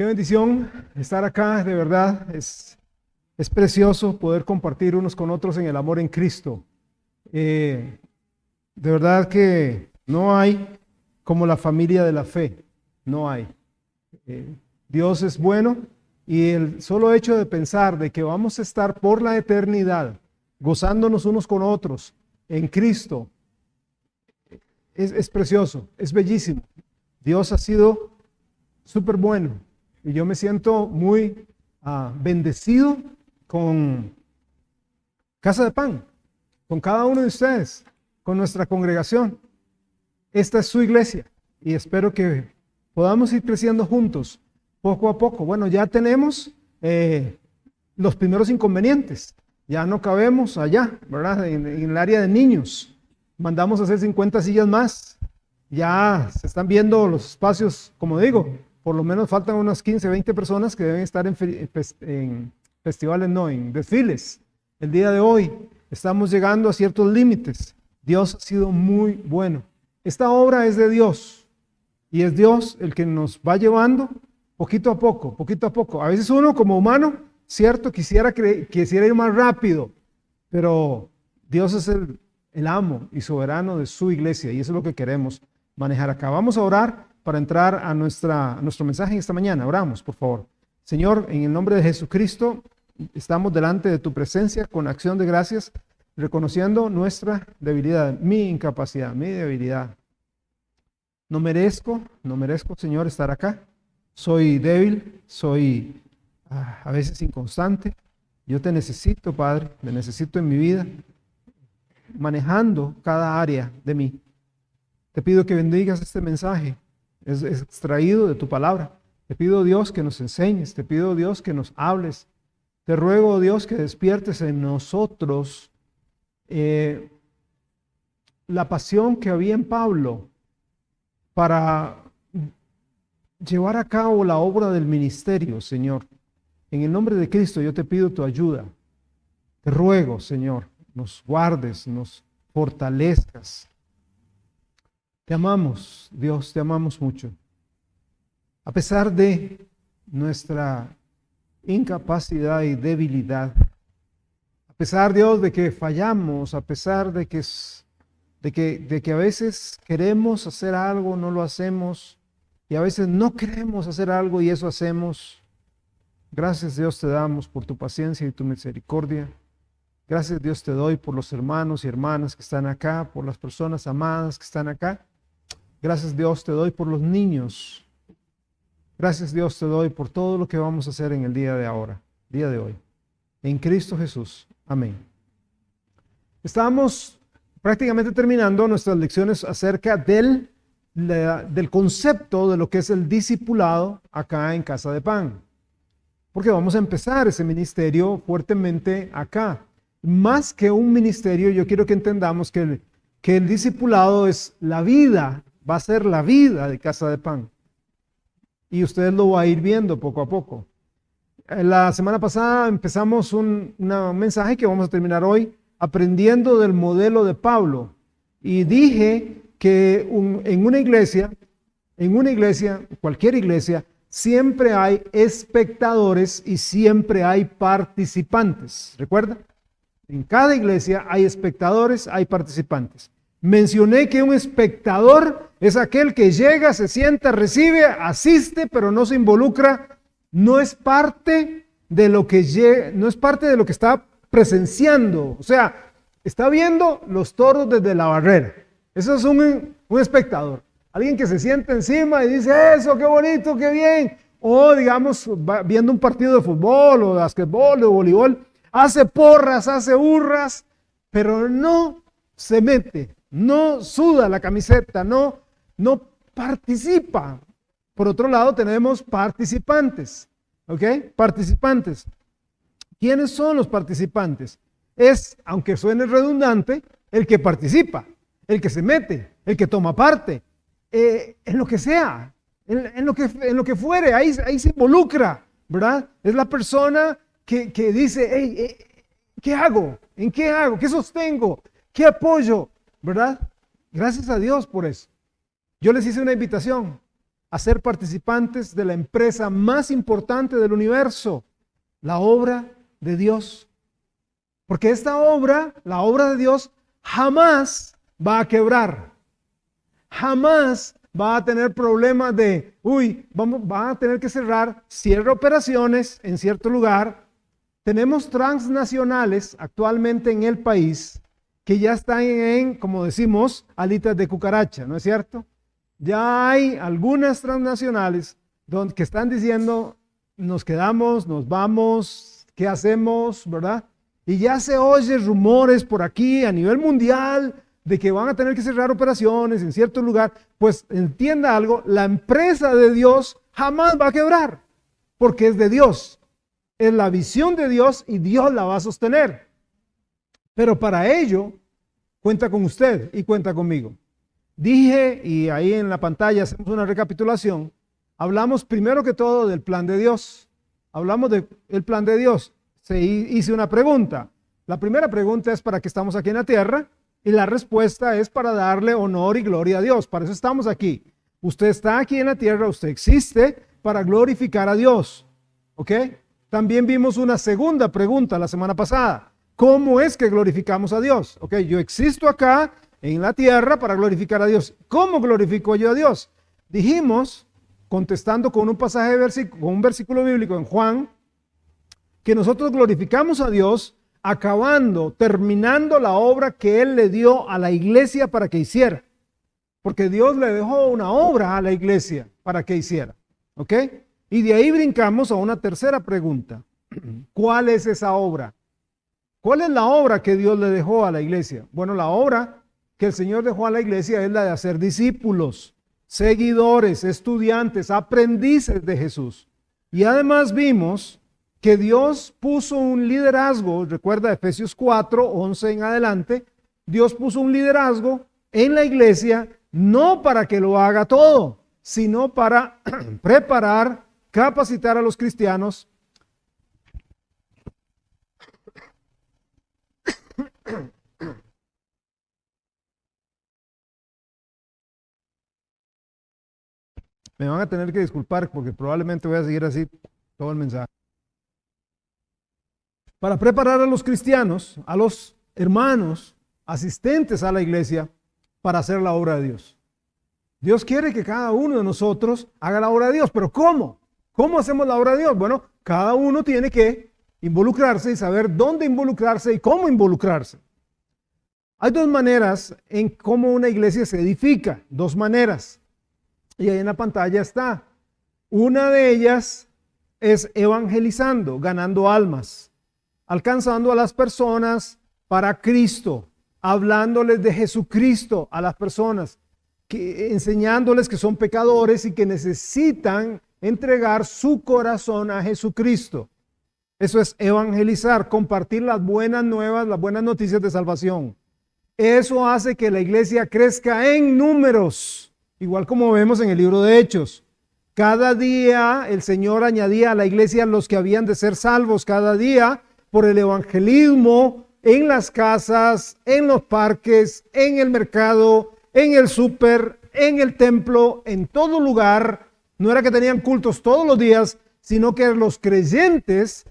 Qué bendición estar acá, de verdad. Es precioso poder compartir unos con otros en el amor en Cristo. De verdad que no hay como la familia de la fe, no hay. Dios es bueno y el solo hecho de pensar de que vamos a estar por la eternidad gozándonos unos con otros en Cristo es precioso, es bellísimo. Dios ha sido súper bueno y yo me siento muy bendecido con Casa de Pan, con cada uno de ustedes, con nuestra congregación. Esta es su iglesia y espero que podamos ir creciendo juntos, poco a poco. Bueno, ya tenemos los primeros inconvenientes. Ya no cabemos allá, ¿verdad? En el área de niños. Mandamos a hacer 50 sillas más. Ya se están viendo los espacios, como digo, por lo menos faltan unas 15, 20 personas que deben estar en festivales, no, en desfiles. El día de hoy estamos llegando a ciertos límites. Dios ha sido muy bueno. Esta obra es de Dios y es Dios el que nos va llevando poquito a poco, poquito a poco. A veces uno como humano, cierto, quisiera ir más rápido, pero Dios es el amo y soberano de su iglesia y eso es lo que queremos manejar acá. Vamos a orar para entrar a nuestro mensaje esta mañana. Oramos, por favor. Señor, en el nombre de Jesucristo, estamos delante de tu presencia con acción de gracias, reconociendo nuestra debilidad, mi incapacidad, mi debilidad. No merezco, Señor, estar acá. Soy débil, soy a veces inconstante. Yo te necesito, Padre, te necesito en mi vida, manejando cada área de mí. Te pido que bendigas este mensaje, es extraído de tu palabra. Te pido, Dios, que nos enseñes, te pido, Dios, que nos hables. Te ruego, Dios, que despiertes en nosotros la pasión que había en Pablo para llevar a cabo la obra del ministerio, Señor. En el nombre de Cristo yo te pido tu ayuda. Te ruego, Señor, nos guardes, nos fortalezcas. Te amamos, Dios, te amamos mucho. A pesar de nuestra incapacidad y debilidad, a pesar, Dios, de que fallamos, a pesar de que a veces queremos hacer algo, no lo hacemos, y a veces no queremos hacer algo y eso hacemos. Gracias, Dios, te damos por tu paciencia y tu misericordia. Gracias, Dios, te doy por los hermanos y hermanas que están acá, por las personas amadas que están acá. Gracias, Dios, te doy por los niños. Gracias, Dios, te doy por todo lo que vamos a hacer en el día de ahora, día de hoy. En Cristo Jesús. Amén. Estamos prácticamente terminando nuestras lecciones acerca del concepto de lo que es el discipulado acá en Casa de Pan. Porque vamos a empezar ese ministerio fuertemente acá. Más que un ministerio, yo quiero que entendamos que el discipulado es la vida, va a ser la vida de Casa de Pan. Y usted lo va a ir viendo poco a poco. La semana pasada empezamos un mensaje que vamos a terminar hoy, aprendiendo del modelo de Pablo. Y dije que en una iglesia, cualquier iglesia, siempre hay espectadores y siempre hay participantes. ¿Recuerda? En cada iglesia hay espectadores, hay participantes. Mencioné que un espectador es aquel que llega, se sienta, recibe, asiste, pero no se involucra, no es parte de lo que está presenciando. O sea, está viendo los toros desde la barrera. Eso es un espectador. Alguien que se sienta encima y dice, eso, qué bonito, qué bien. O digamos, viendo un partido de fútbol o de basquetbol o de voleibol, hace porras, hace hurras, pero no se mete, no suda la camiseta, no participa. Por otro lado, tenemos participantes, ¿ok? Participantes. ¿Quiénes son los participantes? Es, aunque suene redundante, el que participa, el que se mete, el que toma parte, en lo que sea, en lo que fuere, ahí se involucra, ¿verdad? Es la persona que dice, hey, ¿qué hago? ¿En qué hago? ¿Qué sostengo? ¿Qué apoyo? ¿Verdad? Gracias a Dios por eso. Yo les hice una invitación a ser participantes de la empresa más importante del universo, la obra de Dios. Porque esta obra, la obra de Dios, jamás va a quebrar. Jamás va a tener problemas de, va a tener que cerrar ciertas operaciones en cierto lugar. Tenemos transnacionales actualmente en el país que ya están en, como decimos, alitas de cucaracha, ¿no es cierto? Ya hay algunas transnacionales que están diciendo, nos quedamos, nos vamos, ¿qué hacemos? ¿Verdad? Y ya se oye rumores por aquí a nivel mundial de que van a tener que cerrar operaciones en cierto lugar. Pues entienda algo, la empresa de Dios jamás va a quebrar, porque es de Dios. Es la visión de Dios y Dios la va a sostener. Pero para ello, cuenta con usted y cuenta conmigo. Dije, y ahí en la pantalla hacemos una recapitulación, hablamos primero que todo del plan de Dios. Hablamos del plan de Dios. Hice una pregunta. La primera pregunta es: ¿para qué estamos aquí en la tierra? Y la respuesta es: para darle honor y gloria a Dios. Para eso estamos aquí. Usted está aquí en la tierra, usted existe para glorificar a Dios. ¿Ok? También vimos una segunda pregunta la semana pasada. ¿Cómo es que glorificamos a Dios? Ok, yo existo acá en la tierra para glorificar a Dios. ¿Cómo glorifico yo a Dios? Dijimos, contestando con un pasaje con un versículo bíblico en Juan, que nosotros glorificamos a Dios terminando la obra que Él le dio a la iglesia para que hiciera. Porque Dios le dejó una obra a la iglesia para que hiciera. ¿Ok? Y de ahí brincamos a una tercera pregunta. ¿Cuál es esa obra? ¿Cuál es la obra que Dios le dejó a la iglesia? Bueno, la obra que el Señor dejó a la iglesia es la de hacer discípulos, seguidores, estudiantes, aprendices de Jesús. Y además vimos que Dios puso un liderazgo, recuerda Efesios 4, 11 en adelante, Dios puso un liderazgo en la iglesia, no para que lo haga todo, sino para preparar, capacitar a los cristianos Me van a tener que disculpar porque probablemente voy a seguir así todo el mensaje. Para preparar a los cristianos, a los hermanos, asistentes a la iglesia, para hacer la obra de Dios. Dios quiere que cada uno de nosotros haga la obra de Dios, pero ¿cómo? ¿Cómo hacemos la obra de Dios? Bueno, cada uno tiene que involucrarse y saber dónde involucrarse y cómo involucrarse. Hay dos maneras en cómo una iglesia se edifica, dos maneras. Y ahí en la pantalla está. Una de ellas es evangelizando, ganando almas, alcanzando a las personas para Cristo, hablándoles de Jesucristo a las personas, enseñándoles que son pecadores y que necesitan entregar su corazón a Jesucristo. Eso es evangelizar, compartir las buenas nuevas, las buenas noticias de salvación. Eso hace que la iglesia crezca en números, igual como vemos en el libro de Hechos. Cada día el Señor añadía a la iglesia los que habían de ser salvos cada día por el evangelismo en las casas, en los parques, en el mercado, en el súper, en el templo, en todo lugar. No era que tenían cultos todos los días, sino que los creyentes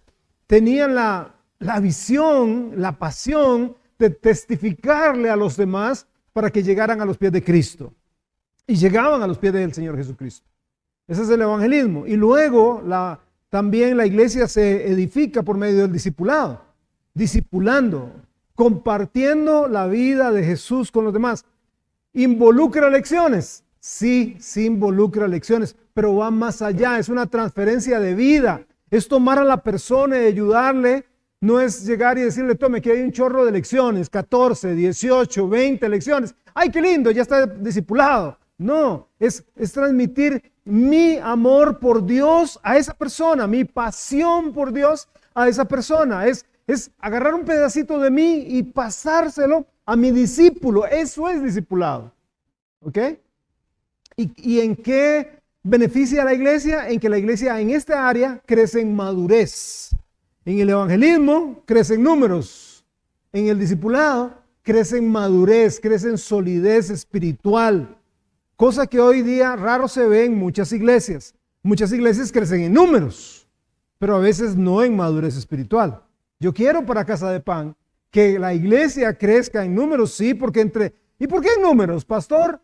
tenían la visión, la pasión de testificarle a los demás para que llegaran a los pies de Cristo. Y llegaban a los pies del Señor Jesucristo. Ese es el evangelismo. Y luego también la iglesia se edifica por medio del discipulado. Discipulando, compartiendo la vida de Jesús con los demás. ¿Involucra lecciones? Sí, sí involucra lecciones, pero va más allá. Es una transferencia de vida. Es tomar a la persona y ayudarle. No es llegar y decirle: tome, que hay un chorro de lecciones, 14, 18, 20 lecciones. ¡Ay, qué lindo! Ya está discipulado. No, es transmitir mi amor por Dios a esa persona, mi pasión por Dios a esa persona. Es agarrar un pedacito de mí y pasárselo a mi discípulo. Eso es discipulado. ¿Ok? ¿Y en qué beneficia a la iglesia? En que la iglesia en esta área crece en madurez. En el evangelismo crece en números. En el discipulado crece en madurez, crece en solidez espiritual. cosa que hoy día raro se ve en muchas iglesias. Muchas iglesias crecen en números, pero a veces no en madurez espiritual. Yo quiero para Casa de Pan que la iglesia crezca en números, sí, porque ¿y por qué en números, pastor?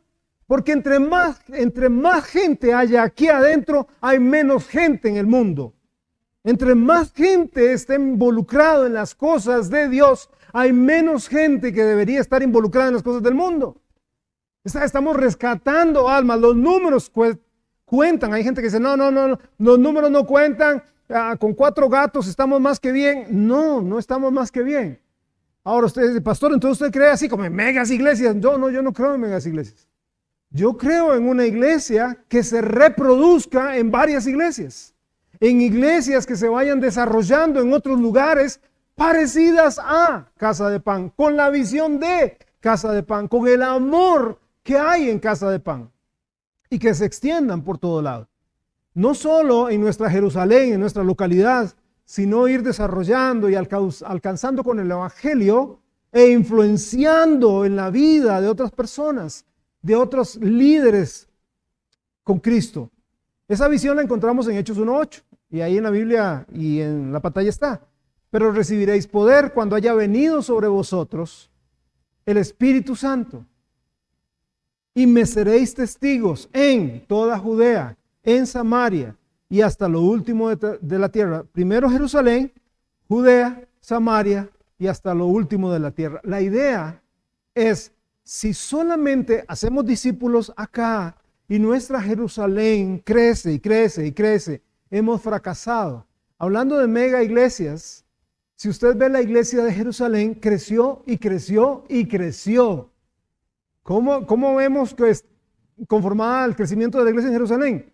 Porque entre más gente haya aquí adentro, hay menos gente en el mundo. Entre más gente esté involucrado en las cosas de Dios, hay menos gente que debería estar involucrada en las cosas del mundo. Estamos rescatando almas, los números cuentan. Hay gente que dice, no, los números no cuentan, con 4 gatos estamos más que bien. No estamos más que bien. Ahora usted dice, pastor, entonces usted cree así como en megas iglesias. Yo no creo en megas iglesias. Yo creo en una iglesia que se reproduzca en varias iglesias. En iglesias que se vayan desarrollando en otros lugares parecidas a Casa de Pan, con la visión de Casa de Pan, con el amor que hay en Casa de Pan y que se extiendan por todo lado. No solo en nuestra Jerusalén, en nuestra localidad, sino ir desarrollando y alcanzando con el Evangelio e influenciando en la vida de otras personas, de otros líderes con Cristo. Esa visión la encontramos en Hechos 1:8 y ahí en la Biblia y en la pantalla está. Pero recibiréis poder cuando haya venido sobre vosotros el Espíritu Santo y me seréis testigos en toda Judea, en Samaria y hasta lo último de la tierra. Primero Jerusalén, Judea, Samaria y hasta lo último de la tierra. La idea es, si solamente hacemos discípulos acá y nuestra Jerusalén crece y crece y crece, hemos fracasado. Hablando de mega iglesias, si usted ve la iglesia de Jerusalén, creció y creció y creció. ¿Cómo vemos que es conformada el crecimiento de la iglesia en Jerusalén?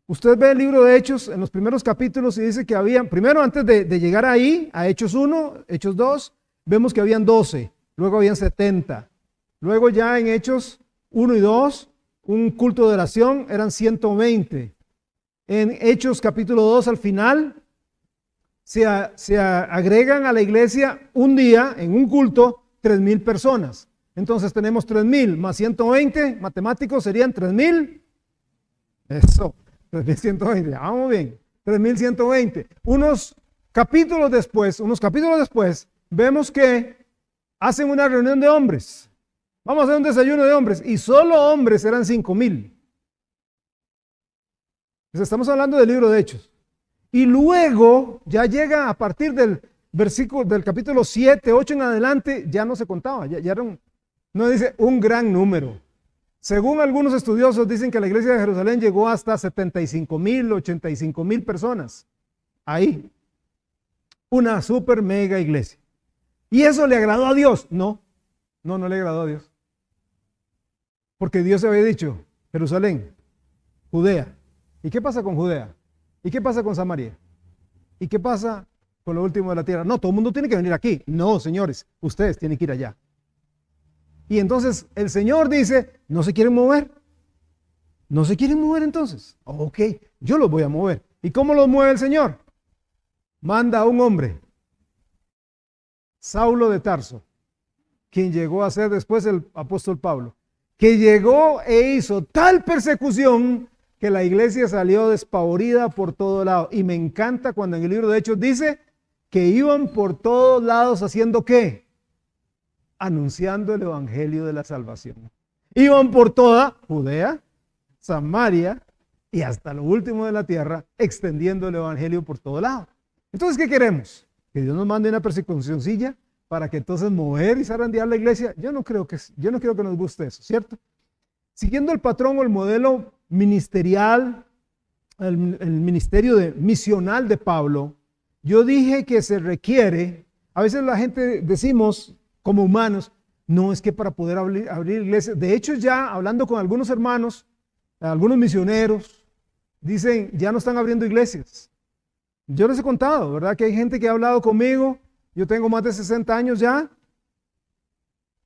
Usted ve el libro de Hechos en los primeros capítulos y dice que habían, primero antes de llegar ahí, a Hechos 1, Hechos 2, vemos que habían 12, luego habían 70. Luego ya en Hechos 1 y 2, un culto de oración eran 120. En Hechos capítulo 2 al final, se agregan a la iglesia un día, en un culto, 3,000 personas. Entonces tenemos 3,000 más 120, matemáticos serían 3,000. Eso, 3,120, vamos bien, 3,120. Unos capítulos después, vemos que hacen una reunión de hombres. Vamos a hacer un desayuno de hombres y solo hombres eran 5,000. Pues estamos hablando del libro de Hechos. Y luego ya llega a partir del versículo del capítulo 7, 8 en adelante, ya no se contaba, ya era no dice un gran número. Según algunos estudiosos dicen que la iglesia de Jerusalén llegó hasta 75,000, 85,000 personas. Ahí. Una super mega iglesia. ¿Y eso le agradó a Dios? No le agradó a Dios. Porque Dios había dicho, Jerusalén, Judea. ¿Y qué pasa con Judea? ¿Y qué pasa con Samaria? ¿Y qué pasa con lo último de la tierra? No, todo el mundo tiene que venir aquí. No, señores, ustedes tienen que ir allá. Y entonces el Señor dice, no se quieren mover. No se quieren mover entonces. Ok, yo los voy a mover. ¿Y cómo los mueve el Señor? Manda a un hombre, Saulo de Tarso, quien llegó a ser después el apóstol Pablo, que llegó e hizo tal persecución que la iglesia salió despavorida por todo lado. Y me encanta cuando en el libro de Hechos dice que iban por todos lados haciendo ¿qué? Anunciando el evangelio de la salvación. Iban por toda Judea, Samaria y hasta lo último de la tierra, extendiendo el evangelio por todo lado. Entonces, ¿qué queremos? Que Dios nos mande una persecucioncilla para que entonces mover y zarandear la iglesia. Yo no creo que nos guste eso, ¿cierto? Siguiendo el patrón o el modelo ministerial, el ministerio misional de Pablo, yo dije que se requiere, a veces la gente decimos como humanos, no es que para poder abrir iglesias, de hecho ya hablando con algunos hermanos, algunos misioneros, dicen ya no están abriendo iglesias. Yo les he contado, ¿verdad? Que hay gente que ha hablado conmigo, yo tengo más de 60 años ya,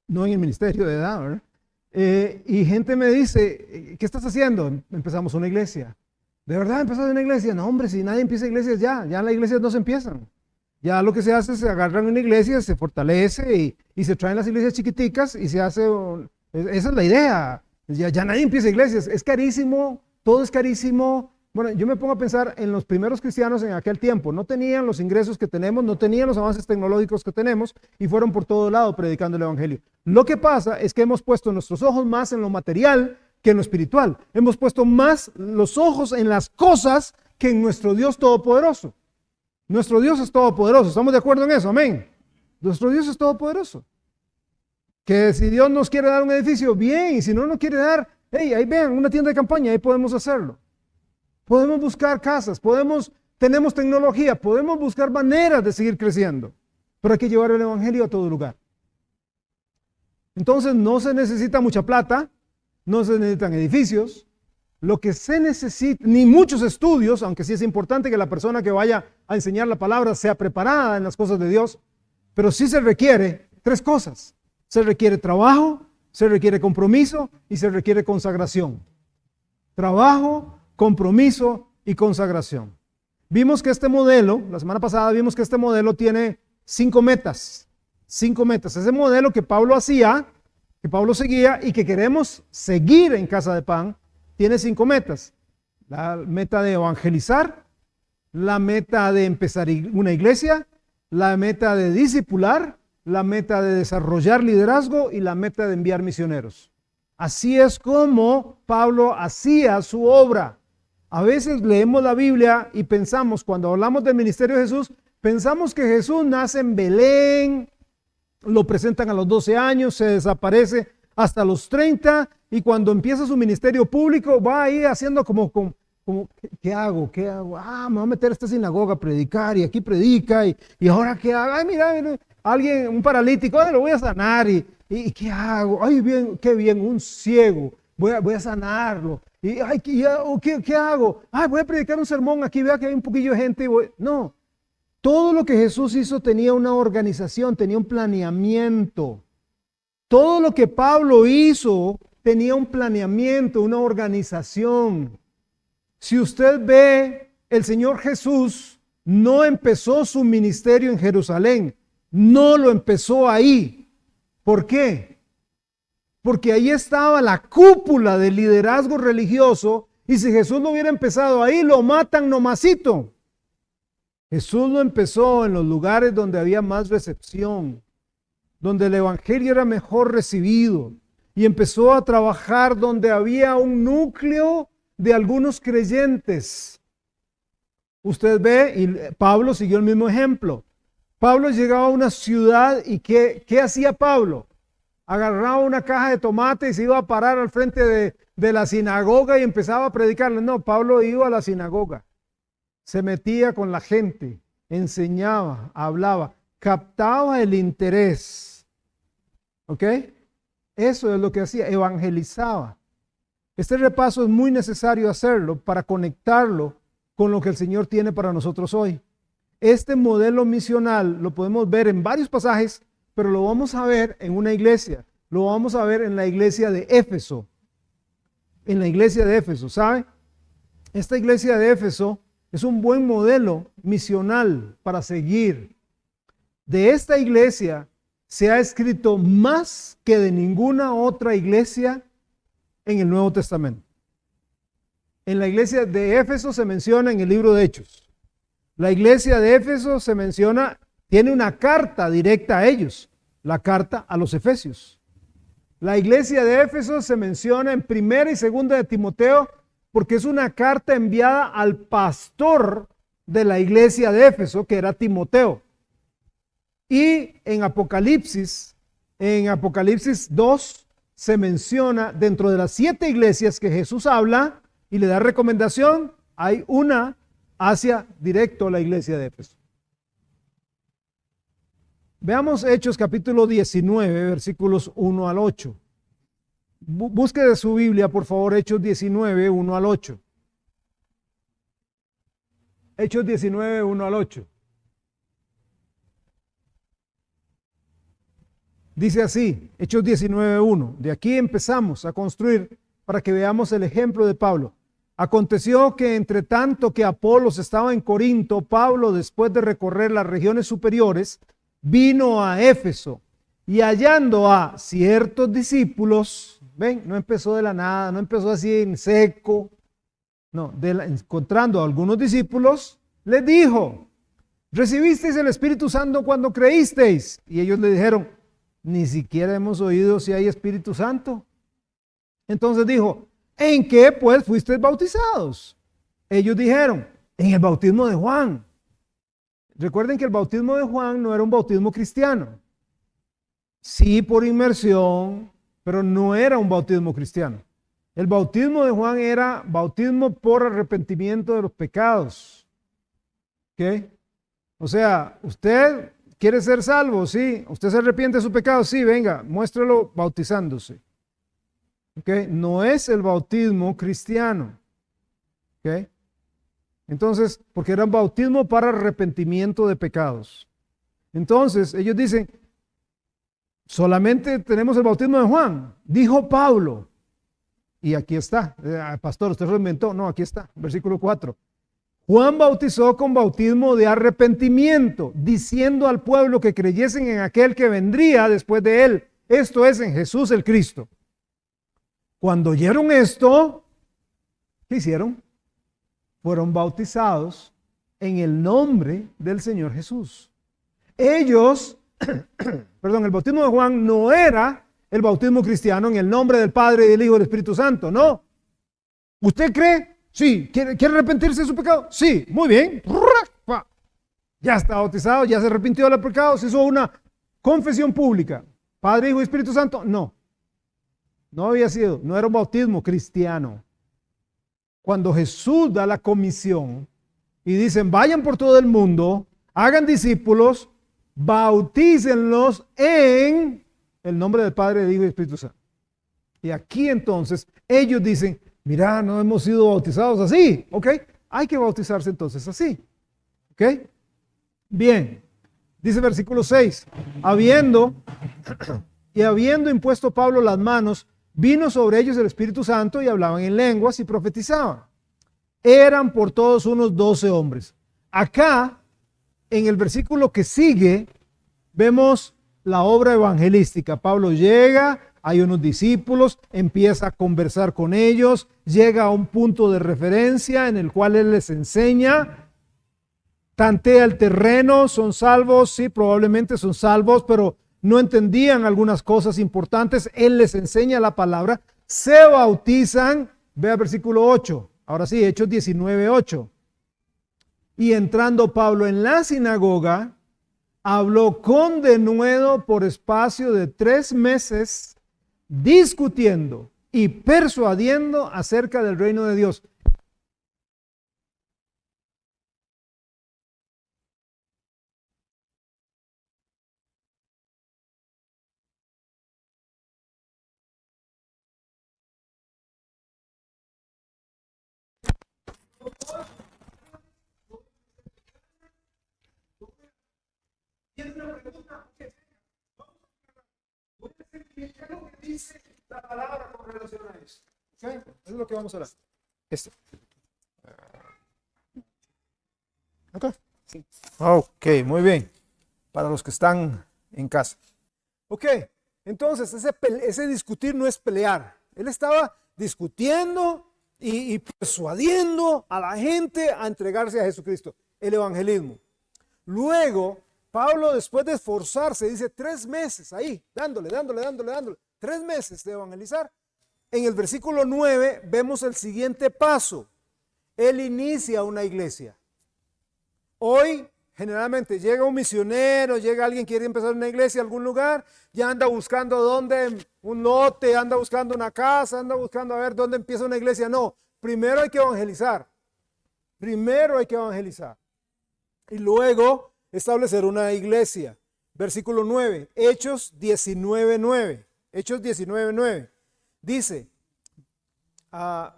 no en el ministerio de edad, ¿verdad? Y gente me dice, ¿qué estás haciendo? Empezamos una iglesia. ¿De verdad empezaste una iglesia? No, hombre, si nadie empieza iglesias ya las iglesias no se empiezan. Ya lo que se hace es se agarran una iglesia, se fortalece y se traen las iglesias chiquiticas y se hace, esa es la idea. Ya nadie empieza iglesias, es carísimo, todo es carísimo. Bueno, yo me pongo a pensar en los primeros cristianos en aquel tiempo. No tenían los ingresos que tenemos, no tenían los avances tecnológicos que tenemos y fueron por todo lado predicando el evangelio. Lo que pasa es que hemos puesto nuestros ojos más en lo material que en lo espiritual. Hemos puesto más los ojos en las cosas que en nuestro Dios todopoderoso. Nuestro Dios es todopoderoso. ¿Estamos de acuerdo en eso? Amén. Nuestro Dios es todopoderoso. Que si Dios nos quiere dar un edificio, bien. Y si no nos quiere dar, hey, ahí vean, una tienda de campaña, ahí podemos hacerlo. Podemos buscar casas, tenemos tecnología, podemos buscar maneras de seguir creciendo, pero hay que llevar el evangelio a todo lugar. Entonces no se necesita mucha plata, no se necesitan edificios, lo que se necesita, ni muchos estudios, aunque sí es importante que la persona que vaya a enseñar la palabra sea preparada en las cosas de Dios, pero sí se requiere 3 cosas. Se requiere trabajo, se requiere compromiso y se requiere consagración. Trabajo, compromiso y consagración. Vimos que este modelo, la semana pasada vimos que este modelo tiene 5 metas. 5 metas. Ese modelo que Pablo hacía, que Pablo seguía y que queremos seguir en Casa de Pan, tiene 5 metas. La meta de evangelizar, la meta de empezar una iglesia, la meta de discipular, la meta de desarrollar liderazgo y la meta de enviar misioneros. Así es como Pablo hacía su obra. A veces leemos la Biblia y pensamos, cuando hablamos del ministerio de Jesús, pensamos que Jesús nace en Belén, lo presentan a los 12 años, se desaparece hasta los 30 y cuando empieza su ministerio público va ahí haciendo como ¿qué hago? ¿Qué hago? Me voy a meter a esta sinagoga a predicar y aquí predica y ahora ¿qué hago? Ay, mira, alguien, un paralítico, lo voy a sanar y ¿qué hago? Ay, bien, qué bien, un ciego, voy a sanarlo. Y, ay, ¿qué hago? Voy a predicar un sermón aquí, vea que hay un poquillo de gente. No, todo lo que Jesús hizo tenía una organización, tenía un planeamiento. Todo lo que Pablo hizo tenía un planeamiento, una organización. Si usted ve, el Señor Jesús no empezó su ministerio en Jerusalén, no lo empezó ahí. ¿Por qué? Porque ahí estaba la cúpula del liderazgo religioso y si Jesús no hubiera empezado ahí, lo matan nomasito. Jesús lo empezó en los lugares donde había más recepción, donde el evangelio era mejor recibido y empezó a trabajar donde había un núcleo de algunos creyentes. Usted ve, y Pablo siguió el mismo ejemplo. Pablo llegaba a una ciudad y ¿qué hacía Pablo? Agarraba una caja de tomate y se iba a parar al frente de la sinagoga y empezaba a predicarle. No, Pablo iba a la sinagoga, se metía con la gente, enseñaba, hablaba, captaba el interés. ¿Ok? Eso es lo que hacía, evangelizaba. Este repaso es muy necesario hacerlo para conectarlo con lo que el Señor tiene para nosotros hoy. Este modelo misional lo podemos ver en varios pasajes, pero lo vamos a ver en una iglesia. Lo vamos a ver en la iglesia de Éfeso. En la iglesia de Éfeso, ¿sabe? Esta iglesia de Éfeso es un buen modelo misional para seguir. De esta iglesia se ha escrito más que de ninguna otra iglesia en el Nuevo Testamento. En la iglesia de Éfeso se menciona en el libro de Hechos. La iglesia de Éfeso se menciona, tiene una carta directa a ellos, la carta a los Efesios. La iglesia de Éfeso se menciona en 1 y 2 de Timoteo porque es una carta enviada al pastor de la iglesia de Éfeso, que era Timoteo. Y en Apocalipsis 2, se menciona dentro de las 7 iglesias que Jesús habla y le da recomendación, hay una hacia directo a la iglesia de Éfeso. Veamos Hechos capítulo 19, versículos 1 al 8. Busque de su Biblia, por favor, Hechos 19, 1 al 8. Hechos 19, 1 al 8. Dice así, Hechos 19, 1. De aquí empezamos a construir para que veamos el ejemplo de Pablo. Aconteció que entre tanto que Apolos estaba en Corinto, Pablo, después de recorrer las regiones superiores, vino a Éfeso y hallando a ciertos discípulos, ¿Ven? No empezó de la nada, no empezó así en seco. No, encontrando a algunos discípulos, les dijo, ¿recibisteis el Espíritu Santo cuando creísteis? Y ellos le dijeron, ni siquiera hemos oído si hay Espíritu Santo. Entonces dijo, ¿en qué pues fuisteis bautizados? Ellos dijeron, en el bautismo de Juan. Recuerden que el bautismo de Juan no era un bautismo cristiano. Sí, por inmersión, pero no era un bautismo cristiano. El bautismo de Juan era bautismo por arrepentimiento de los pecados. ¿Ok? O sea, usted quiere ser salvo, sí. Usted se arrepiente de su pecado, sí. Venga, muéstrelo bautizándose. ¿Ok? No es el bautismo cristiano. ¿Ok? Entonces, porque era un bautismo para arrepentimiento de pecados. Entonces, ellos dicen, solamente tenemos el bautismo de Juan, dijo Pablo. Y aquí está, pastor, usted lo inventó. No, aquí está, versículo 4. Juan bautizó con bautismo de arrepentimiento, diciendo al pueblo que creyesen en aquel que vendría después de él, esto es, en Jesús el Cristo. Cuando oyeron esto, ¿qué hicieron? Fueron bautizados en el nombre del Señor Jesús. Ellos, perdón, el bautismo de Juan no era el bautismo cristiano en el nombre del Padre, del Hijo y del Espíritu Santo, no. ¿Usted cree? Sí. ¿Quiere arrepentirse de su pecado? Sí. Muy bien. Ya está bautizado, ya se arrepintió del pecado, se hizo una confesión pública. Padre, Hijo y Espíritu Santo, no. No había sido, no era un bautismo cristiano. Cuando Jesús da la comisión y dicen, vayan por todo el mundo, hagan discípulos, bautícenlos en el nombre del Padre, del Hijo y del Espíritu Santo. Y aquí entonces ellos dicen, mira, no hemos sido bautizados así, ¿ok? Hay que bautizarse entonces así, ¿ok? Bien, dice versículo 6, habiendo impuesto Pablo las manos, vino sobre ellos el Espíritu Santo y hablaban en lenguas y profetizaban. Eran por todos unos 12 hombres. Acá, en el versículo que sigue, vemos la obra evangelística. Pablo llega, hay unos discípulos, empieza a conversar con ellos, llega a un punto de referencia en el cual él les enseña, tantea el terreno, son salvos, sí, probablemente son salvos, pero no entendían algunas cosas importantes. Él les enseña la palabra, se bautizan, vea versículo 8, ahora sí, Hechos 19:8. Y entrando Pablo en la sinagoga, habló con denuedo por espacio de 3 meses, discutiendo y persuadiendo acerca del reino de Dios. Dice la palabra con relación a eso. ¿Okay? Eso es lo que vamos a hablar. ¿Ok? Sí. Ok, muy bien. Para los que están en casa. Ok, entonces ese discutir no es pelear. Él estaba discutiendo y persuadiendo a la gente a entregarse a Jesucristo. El evangelismo. Luego, Pablo, después de esforzarse, dice 3 meses ahí, dándole. 3 meses de evangelizar. En el versículo 9 vemos el siguiente paso. Él inicia una iglesia. Hoy, generalmente, llega un misionero, llega alguien que quiere empezar una iglesia en algún lugar, ya anda buscando dónde, un lote, anda buscando una casa, anda buscando a ver dónde empieza una iglesia. No, primero hay que evangelizar. Y luego establecer una iglesia. Versículo 9, Hechos 19:9. Hechos 19:9. Dice,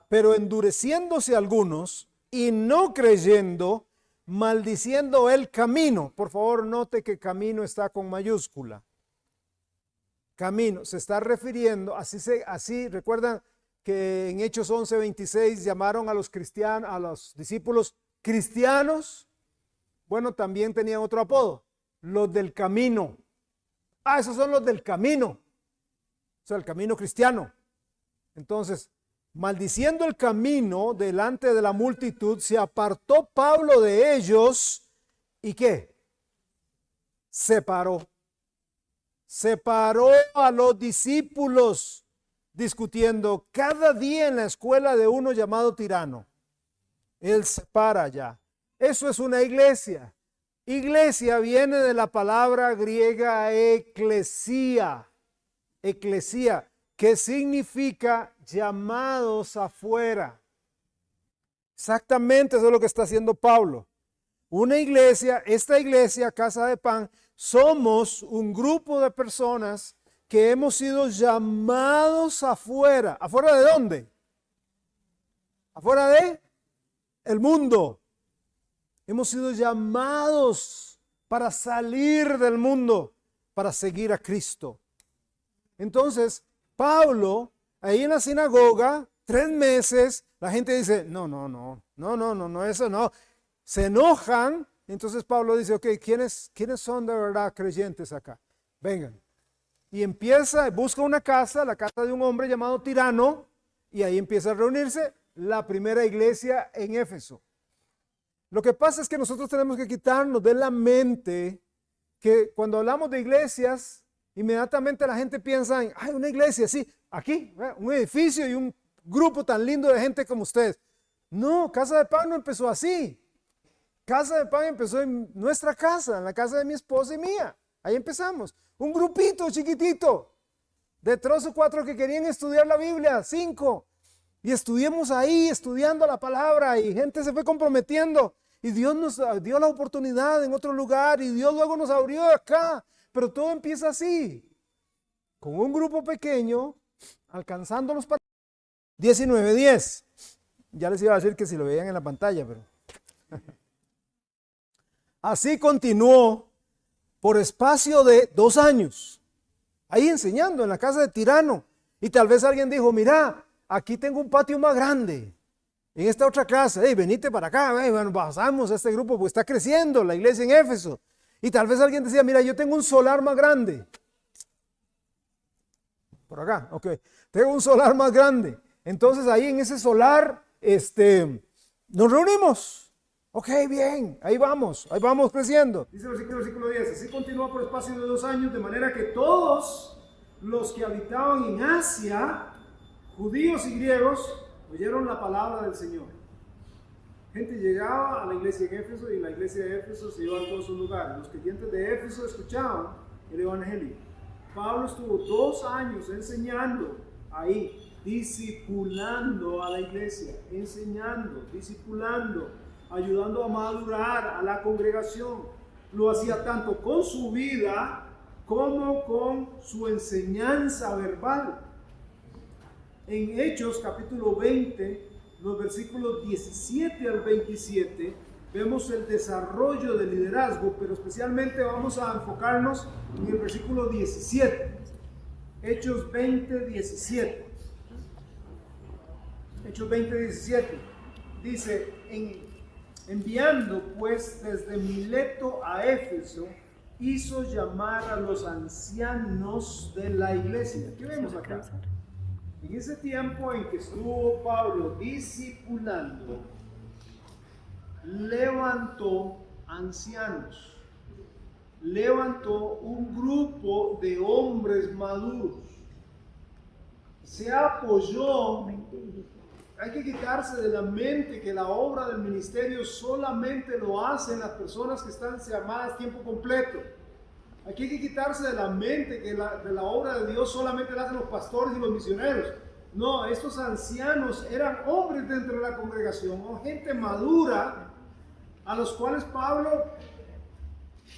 pero endureciéndose algunos y no creyendo, maldiciendo el camino. Por favor, note que camino está con mayúscula. Camino, se está refiriendo, así recuerdan que en Hechos 11:26 llamaron a los cristianos, a los discípulos cristianos. Bueno, también tenían otro apodo, los del camino. Esos son los del camino. O sea, el camino cristiano. Entonces, maldiciendo el camino delante de la multitud, se apartó Pablo de ellos y ¿qué? Separó a los discípulos discutiendo cada día en la escuela de uno llamado Tirano. Él separa ya. Eso es una iglesia. Iglesia viene de la palabra griega eclesía. Eclesía, que significa llamados afuera. Exactamente eso es lo que está haciendo Pablo. Una iglesia, esta iglesia, Casa de Pan, somos un grupo de personas que hemos sido llamados afuera. ¿Afuera de dónde? Afuera de el mundo. Hemos sido llamados para salir del mundo, para seguir a Cristo. Entonces, Pablo, ahí en la sinagoga, 3 meses, la gente dice, no, eso no. Se enojan. Entonces Pablo dice, ok, ¿quiénes son de verdad creyentes acá? Vengan. Y empieza, busca una casa, la casa de un hombre llamado Tirano, y ahí empieza a reunirse la primera iglesia en Éfeso. Lo que pasa es que nosotros tenemos que quitarnos de la mente que cuando hablamos de iglesias, inmediatamente la gente piensa en, una iglesia, sí, aquí, un edificio y un grupo tan lindo de gente como ustedes. No, Casa de Pan no empezó así. Casa de Pan empezó en nuestra casa, en la casa de mi esposa y mía. Ahí empezamos. Un grupito chiquitito de 3 o 4 que querían estudiar la Biblia, 5. Y estudiamos ahí, estudiando la palabra, y gente se fue comprometiendo. Y Dios nos dio la oportunidad en otro lugar, y Dios luego nos abrió acá. Pero todo empieza así, con un grupo pequeño, alcanzándolos para 19:10. Ya les iba a decir que si lo veían en la pantalla, pero... Así continuó por espacio de 2 años, ahí enseñando en la casa de Tirano. Y tal vez alguien dijo, mira, aquí tengo un patio más grande, en esta otra casa, venite para acá, bueno, pasamos a este grupo porque está creciendo la iglesia en Éfeso. Y tal vez alguien decía, mira, yo tengo un solar más grande. Por acá, ok, tengo un solar más grande. Entonces ahí en ese solar, nos reunimos. Ok, bien, ahí vamos creciendo. Dice el versículo 10, así continuó por espacio de 2 años, de manera que todos los que habitaban en Asia, judíos y griegos, oyeron la palabra del Señor. Gente llegaba a la iglesia en Éfeso y la iglesia de Éfeso se iba a todos sus lugares. Los creyentes de Éfeso escuchaban el evangelio. Pablo estuvo 2 años enseñando ahí, discipulando a la iglesia, enseñando, discipulando, ayudando a madurar a la congregación. Lo hacía tanto con su vida como con su enseñanza verbal. En Hechos capítulo 20, los versículos 17 al 27, vemos el desarrollo del liderazgo, pero especialmente vamos a enfocarnos en el versículo 17. Hechos 20, 17. Hechos 20, 17. Dice, enviando pues desde Mileto a Éfeso, hizo llamar a los ancianos de la iglesia. ¿Qué vemos acá? En ese tiempo en que estuvo Pablo discipulando, levantó ancianos, levantó un grupo de hombres maduros, se apoyó. Hay que quitarse de la mente que la obra del ministerio solamente lo hacen las personas que están llamadas a tiempo completo. Aquí hay que quitarse de la mente que de la obra de Dios solamente la hacen los pastores y los misioneros. No, estos ancianos eran hombres dentro de la congregación, o gente madura, a los cuales Pablo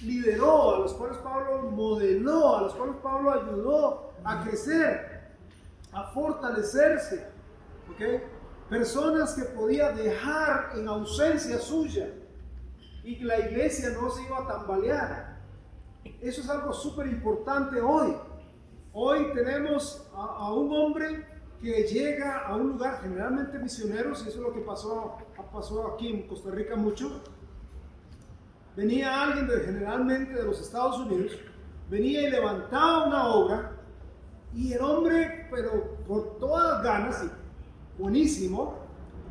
lideró, a los cuales Pablo modeló, a los cuales Pablo ayudó a crecer, a fortalecerse. ¿Okay? Personas que podía dejar en ausencia suya y que la iglesia no se iba a tambalear. Eso es algo súper importante hoy. Hoy tenemos a un hombre que llega a un lugar, generalmente misioneros, y eso es lo que pasó aquí en Costa Rica mucho. Venía alguien generalmente de los Estados Unidos, venía y levantaba una obra, Y el hombre, pero por todas las ganas, y buenísimo,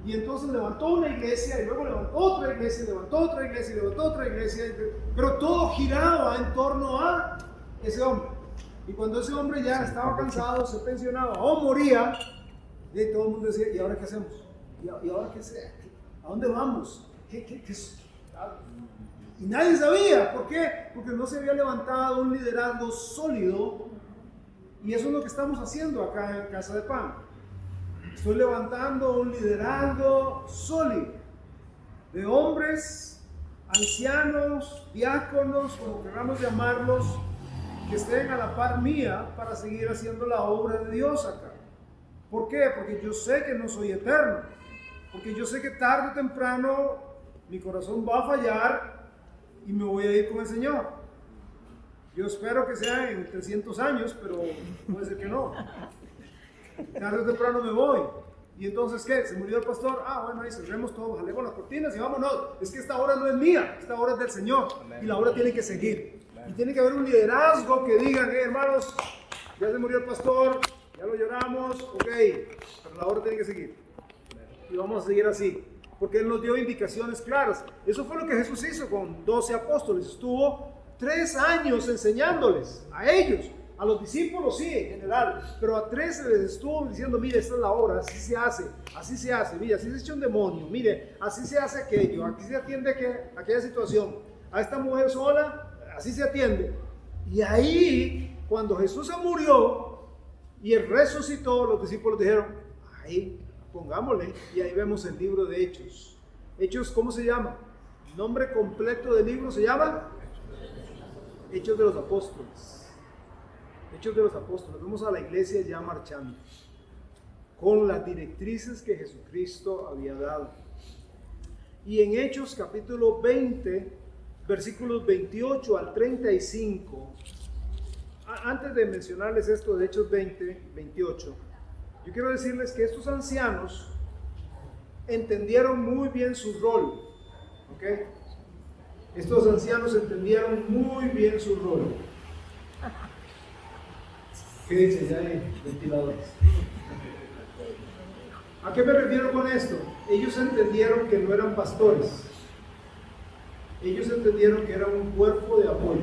y entonces levantó una iglesia, y luego levantó otra iglesia, y levantó otra iglesia, y levantó otra iglesia, pero todo giraba en torno a ese hombre. Y cuando ese hombre ya estaba cansado, se pensionaba o moría, y todo el mundo decía, ¿y ahora qué hacemos? ¿Y ahora qué hacemos? ¿A dónde vamos? ¿Qué? Y nadie sabía. ¿Por qué? Porque no se había levantado un liderazgo sólido. Y eso es lo que estamos haciendo acá en Casa de Pan. Estoy levantando un liderazgo sólido de hombres, ancianos, diáconos, como queramos llamarlos, que estén a la par mía para seguir haciendo la obra de Dios acá. ¿Por qué? Porque yo sé que no soy eterno. Porque yo sé que tarde o temprano mi corazón va a fallar y me voy a ir con el Señor. Yo espero que sea en 300 años, pero puede ser que no. Tarde o temprano me voy. ¿Y entonces qué? ¿Se murió el pastor? Ah, bueno, ahí cerremos todo, jalemos las cortinas y vámonos. Es que esta obra no es mía, esta obra es del Señor. Y la obra tiene que seguir. Y tiene que haber un liderazgo que digan, hermanos, ya se murió el pastor, ya lo lloramos, ok, pero la obra tiene que seguir. Y vamos a seguir así. Porque Él nos dio indicaciones claras. Eso fue lo que Jesús hizo con 12 apóstoles. Estuvo 3 años enseñándoles a ellos, a los discípulos sí en general, pero a 13 les estuvo diciendo, mire, esta es la obra, así se hace, mire, así se echa un demonio, mire, así se hace aquello, aquí se atiende aquella situación, a esta mujer sola, así se atiende. Y ahí, cuando Jesús se murió y Él resucitó, los discípulos dijeron, ahí, pongámosle, y ahí vemos el libro de Hechos. Hechos, ¿cómo se llama? El nombre completo del libro se llama Hechos de los Apóstoles. Hechos de los Apóstoles. Vemos a la iglesia ya marchando con las directrices que Jesucristo había dado. Y en Hechos capítulo 20, versículos 28 al 35, antes de mencionarles esto de Hechos 20, 28, yo quiero decirles que estos ancianos entendieron muy bien su rol, ¿ok? Estos ancianos entendieron muy bien su rol. ¿Qué dice? Ya hay ventiladores. ¿A qué me refiero con esto? Ellos entendieron que no eran pastores. Ellos entendieron que eran un cuerpo de apoyo.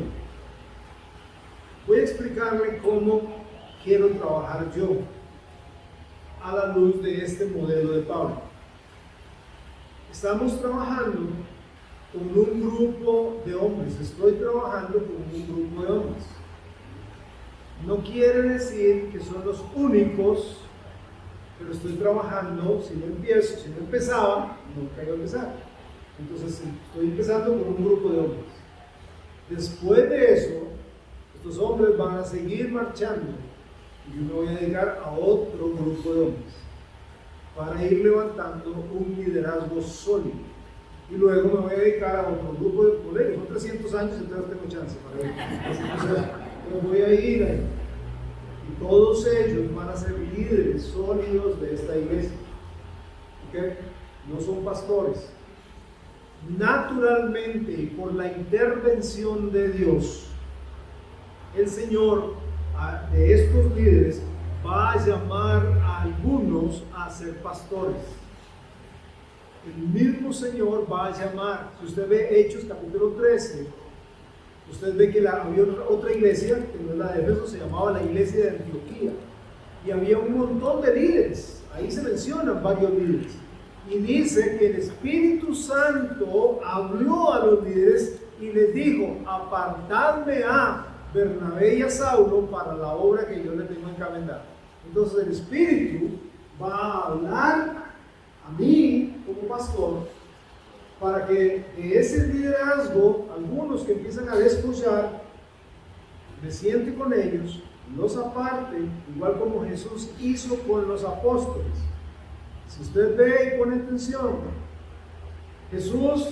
Voy a explicarle cómo quiero trabajar yo a la luz de este modelo de Pablo. Estamos trabajando con un grupo de hombres. Estoy trabajando con un grupo de hombres. No quiere decir que son los únicos, pero estoy trabajando. Si no empezaba, nunca iba a empezar. Entonces estoy empezando con un grupo de hombres. Después de eso, estos hombres van a seguir marchando y yo me voy a dedicar a otro grupo de hombres para ir levantando un liderazgo sólido. Y luego me voy a dedicar a otro grupo de colegas. Son 300 años, entonces tengo chance para ir. Entonces, me voy a ir ahí. Y todos ellos van a ser líderes sólidos de esta iglesia. ¿Okay? No son pastores. Naturalmente y por la intervención de Dios, el Señor de estos líderes va a llamar a algunos a ser pastores. El mismo Señor va a llamar. Si usted ve Hechos capítulo 13, usted ve que había otra iglesia, que no es la de Éfeso, se llamaba la iglesia de Antioquía. Y había un montón de líderes. Ahí se mencionan varios líderes. Y dice que el Espíritu Santo habló a los líderes y les dijo, apartadme a Bernabé y a Saulo para la obra que yo les tengo encomendada. Entonces el Espíritu va a hablar a mí como pastor para que de ese liderazgo, algunos que empiezan a descuidar, me siente con ellos, los aparte, igual como Jesús hizo con los apóstoles. Si usted ve y pone atención, Jesús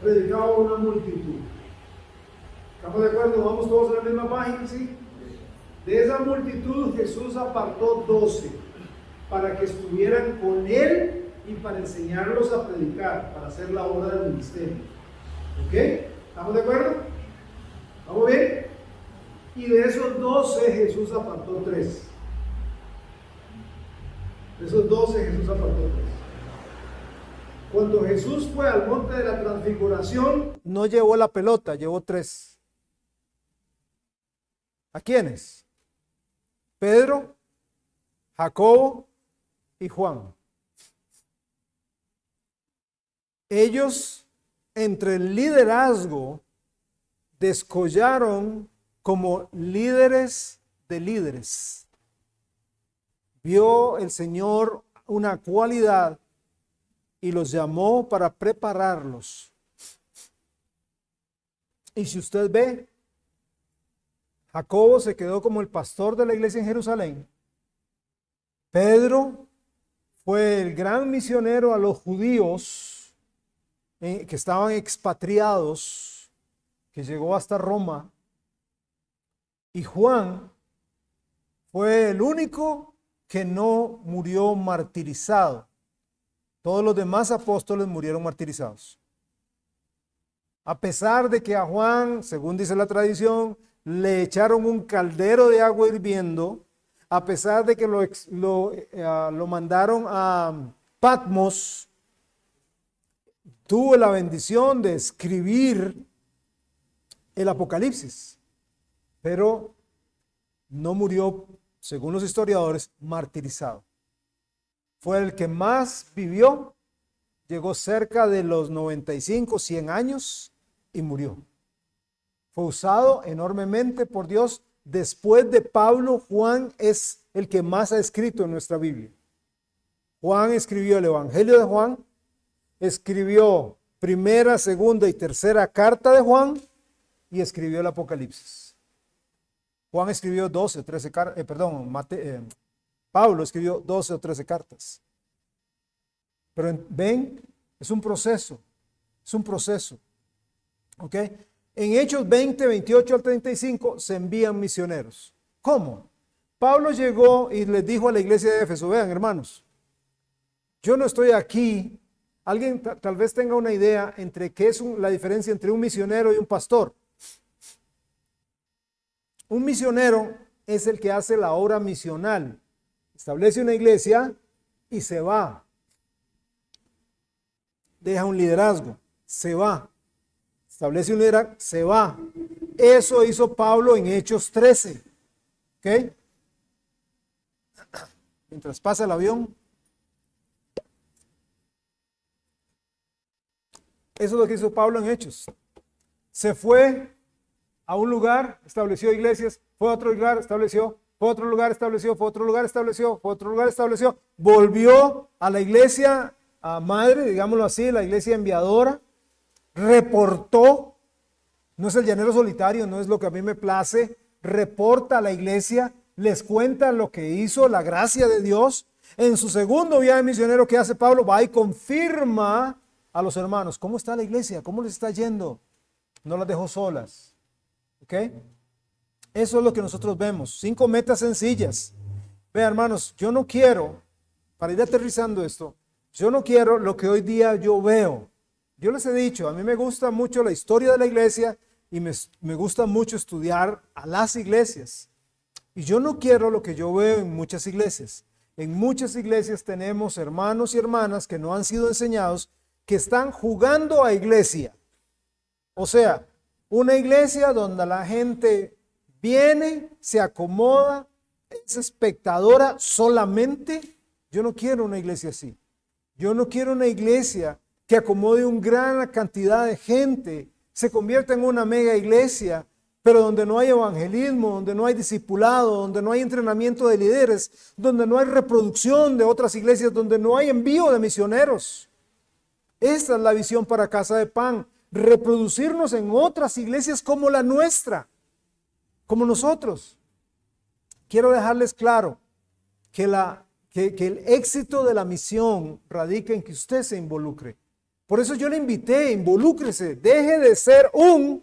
predicaba a una multitud. ¿Estamos de acuerdo? ¿Vamos todos a la misma página? ¿Sí? De esa multitud Jesús apartó 12 para que estuvieran con Él y para enseñarlos a predicar, para hacer la obra del ministerio. ¿Ok? ¿Estamos de acuerdo? ¿Vamos bien? Y de esos 12 Jesús apartó 3. Esos 12 Jesús apartó 3. Cuando Jesús fue al monte de la transfiguración, no llevó la pelota, llevó 3. ¿A quiénes? Pedro, Jacobo y Juan. Ellos, entre el liderazgo, descollaron como líderes de líderes. Vio el Señor una cualidad y los llamó para prepararlos. Y si usted ve, Jacobo se quedó como el pastor de la iglesia en Jerusalén. Pedro fue el gran misionero a los judíos que estaban expatriados, que llegó hasta Roma. Y Juan fue el único que no murió martirizado. Todos los demás apóstoles murieron martirizados. A pesar de que a Juan, según dice la tradición, le echaron un caldero de agua hirviendo, a pesar de que lo mandaron a Patmos, tuvo la bendición de escribir el Apocalipsis, pero no murió, según los historiadores, martirizado. Fue el que más vivió, llegó cerca de los 95, 100 años y murió. Fue usado enormemente por Dios. Después de Pablo, Juan es el que más ha escrito en nuestra Biblia. Juan escribió el Evangelio de Juan, escribió primera, segunda y tercera carta de Juan y escribió el Apocalipsis. Juan escribió 12 o 13 cartas, Pablo escribió 12 o 13 cartas. Pero ven, es un proceso, ¿ok? En Hechos 20, 28 al 35 se envían misioneros. ¿Cómo? Pablo llegó y les dijo a la iglesia de Éfeso, vean hermanos, yo no estoy aquí. Alguien tal vez tenga una idea entre qué es la diferencia entre un misionero y un pastor. Un misionero es el que hace la obra misional. Establece una iglesia y se va. Deja un liderazgo, se va. Establece un liderazgo, se va. Eso hizo Pablo en Hechos 13. ¿Ok? Mientras pasa el avión. Eso es lo que hizo Pablo en Hechos. Se fue a un lugar, estableció iglesias, fue a otro lugar, estableció, fue a otro lugar, estableció, fue a otro lugar, estableció, fue a otro lugar, estableció, volvió a la iglesia madre, digámoslo así, la iglesia enviadora, reportó, no es el llanero solitario, no es lo que a mí me place, reporta a la iglesia, les cuenta lo que hizo, la gracia de Dios. En su segundo viaje misionero que hace Pablo, va y confirma a los hermanos, ¿cómo está la iglesia? ¿Cómo les está yendo? No las dejó solas. ¿Ok? Eso es lo que nosotros vemos. 5 metas sencillas. Vean, hermanos, yo no quiero, para ir aterrizando esto, yo no quiero lo que hoy día yo veo. Yo les he dicho, a mí me gusta mucho la historia de la iglesia y me gusta mucho estudiar a las iglesias. Y yo no quiero lo que yo veo en muchas iglesias. En muchas iglesias tenemos hermanos y hermanas que no han sido enseñados, que están jugando a iglesia. O sea, una iglesia donde la gente viene, se acomoda, es espectadora solamente. Yo no quiero una iglesia así. Yo no quiero una iglesia que acomode una gran cantidad de gente, se convierta en una mega iglesia, pero donde no hay evangelismo, donde no hay discipulado, donde no hay entrenamiento de líderes, donde no hay reproducción de otras iglesias, donde no hay envío de misioneros. Esta es la visión para Casa de Pan, reproducirnos en otras iglesias como la nuestra, como nosotros. Quiero dejarles claro que el éxito de la misión radica en que usted se involucre. Por eso yo le invité, involúcrese, deje de ser un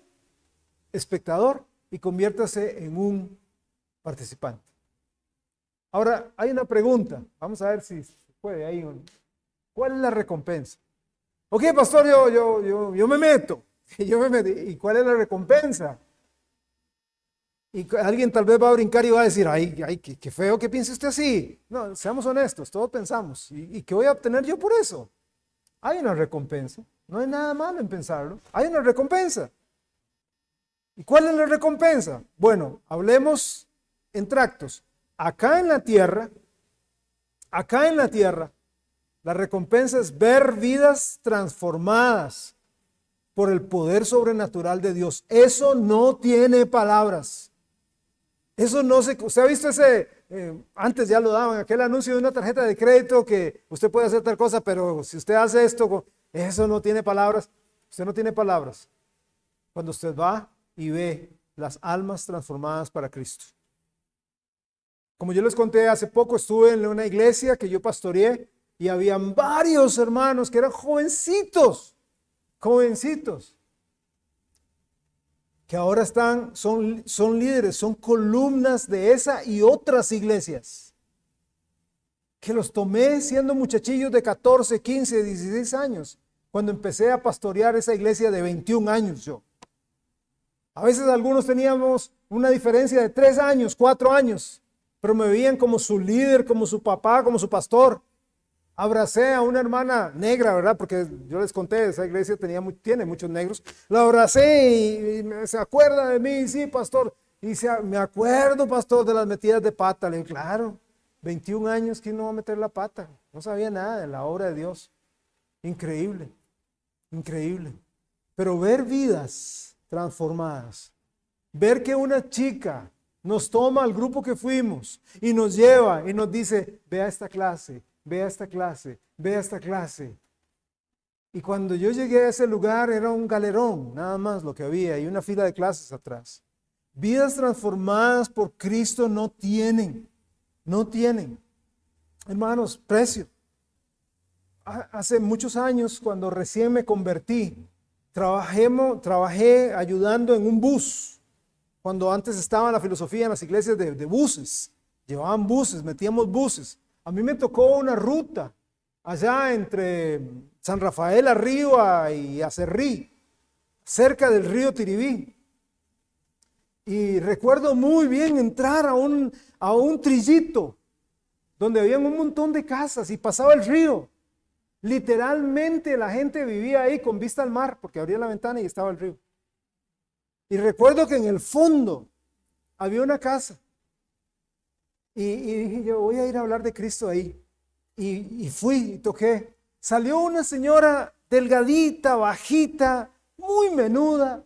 espectador y conviértase en un participante. Ahora, hay una pregunta, vamos a ver si se puede ahí. ¿Cuál es la recompensa? Ok, pastor, yo me meto. ¿Y cuál es la recompensa? Y alguien tal vez va a brincar y va a decir, ay, qué feo que piense usted así. No, seamos honestos, todos pensamos. ¿Y qué voy a obtener yo por eso? Hay una recompensa. No hay nada malo en pensarlo. Hay una recompensa. ¿Y cuál es la recompensa? Bueno, hablemos en tractos. Acá en la tierra, la recompensa es ver vidas transformadas por el poder sobrenatural de Dios. Eso no tiene palabras. Eso no se... Usted ha visto ese, antes ya lo daban, aquel anuncio de una tarjeta de crédito que usted puede hacer tal cosa, pero si usted hace esto, eso no tiene palabras. Usted no tiene palabras. Cuando usted va y ve las almas transformadas para Cristo. Como yo les conté hace poco, estuve en una iglesia que yo pastoreé y habían varios hermanos que eran jovencitos, que ahora son líderes, son columnas de esa y otras iglesias, que los tomé siendo muchachillos de 14, 15, 16 años, cuando empecé a pastorear esa iglesia de 21 años yo. A veces algunos teníamos una diferencia de 3 años, 4 años, pero me veían como su líder, como su papá, como su pastor. Abracé a una hermana negra, ¿verdad? Porque yo les conté, esa iglesia tiene muchos negros. La abracé y se acuerda de mí, sí, pastor. Y me acuerdo, pastor, de las metidas de pata. Le digo, claro, 21 años, ¿quién no va a meter la pata? No sabía nada de la obra de Dios. Increíble, increíble. Pero ver vidas transformadas, ver que una chica nos toma al grupo que fuimos y nos lleva y nos dice, ve a esta clase. Ve a esta clase, ve a esta clase. Y cuando yo llegué a ese lugar era un galerón, nada más lo que había, y una fila de clases atrás. Vidas transformadas por Cristo no tienen. Hermanos, precio. Hace muchos años, cuando recién me convertí, trabajé ayudando en un bus. Cuando antes estaba la filosofía en las iglesias de buses. Llevaban buses, metíamos buses. A mí me tocó una ruta allá entre San Rafael Arriba y Acerrí, cerca del río Tiribí. Y recuerdo muy bien entrar a un trillito donde había un montón de casas y pasaba el río. Literalmente la gente vivía ahí con vista al mar porque abría la ventana y estaba el río. Y recuerdo que en el fondo había una casa. Y dije yo, voy a ir a hablar de Cristo ahí. Y fui y toqué. Salió una señora delgadita, bajita, muy menuda,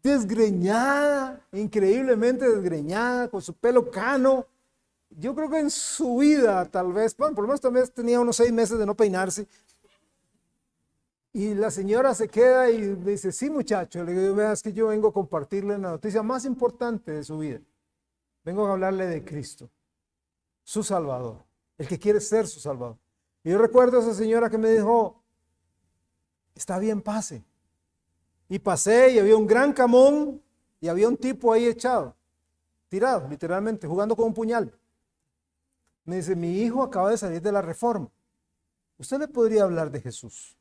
desgreñada, increíblemente desgreñada, con su pelo cano. Yo creo que en su vida tal vez, bueno, por lo menos también tenía unos 6 meses de no peinarse. Y la señora se queda y me dice, sí muchacho, le digo, veas que yo vengo a compartirle la noticia más importante de su vida. Vengo a hablarle de Cristo, su Salvador, el que quiere ser su Salvador. Y yo recuerdo a esa señora que me dijo, está bien, pase. Y pasé y había un gran camón y había un tipo ahí echado, tirado, literalmente, jugando con un puñal. Me dice, mi hijo acaba de salir de la Reforma. ¿Usted le podría hablar de Jesús?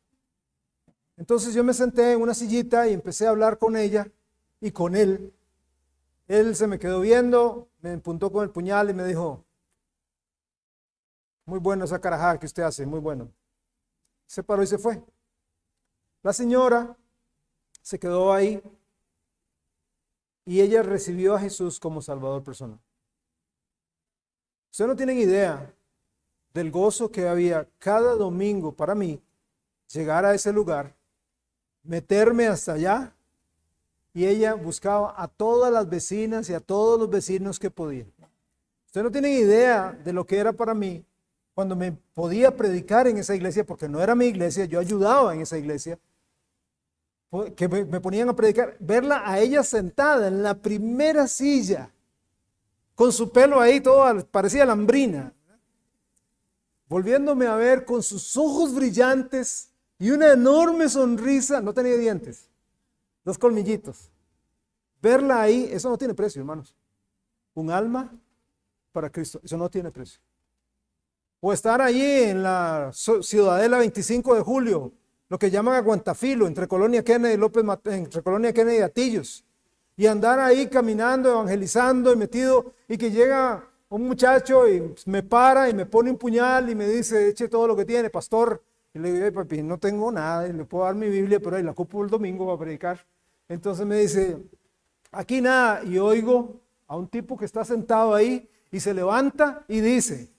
Entonces yo me senté en una sillita y empecé a hablar con ella y con él. Él se me quedó viendo, me apuntó con el puñal y me dijo, muy bueno esa carajada que usted hace, muy bueno. Se paró y se fue. La señora se quedó ahí y ella recibió a Jesús como Salvador personal. Ustedes no tienen idea del gozo que había cada domingo para mí llegar a ese lugar, meterme hasta allá. Y ella buscaba a todas las vecinas y a todos los vecinos que podía. Ustedes no tienen idea de lo que era para mí cuando me podía predicar en esa iglesia, porque no era mi iglesia, yo ayudaba en esa iglesia, que me ponían a predicar, verla a ella sentada en la primera silla, con su pelo ahí todo, parecía lambrina, volviéndome a ver con sus ojos brillantes y una enorme sonrisa, no tenía dientes. 2 colmillitos. Verla ahí, eso no tiene precio, hermanos. Un alma para Cristo, eso no tiene precio. O estar allí en la Ciudadela 25 de Julio, lo que llaman Aguantafilo, entre Colonia Kennedy y entre Colonia Kennedy y Atillos. y andar ahí caminando, evangelizando y metido, y que llega un muchacho y me para y me pone un puñal y me dice, eche todo lo que tiene, pastor. Y le digo, papi, no tengo nada, y le puedo dar mi Biblia, pero ahí la ocupo el domingo para predicar. Entonces me dice, aquí nada, y oigo a un tipo que está sentado ahí y se levanta y dice,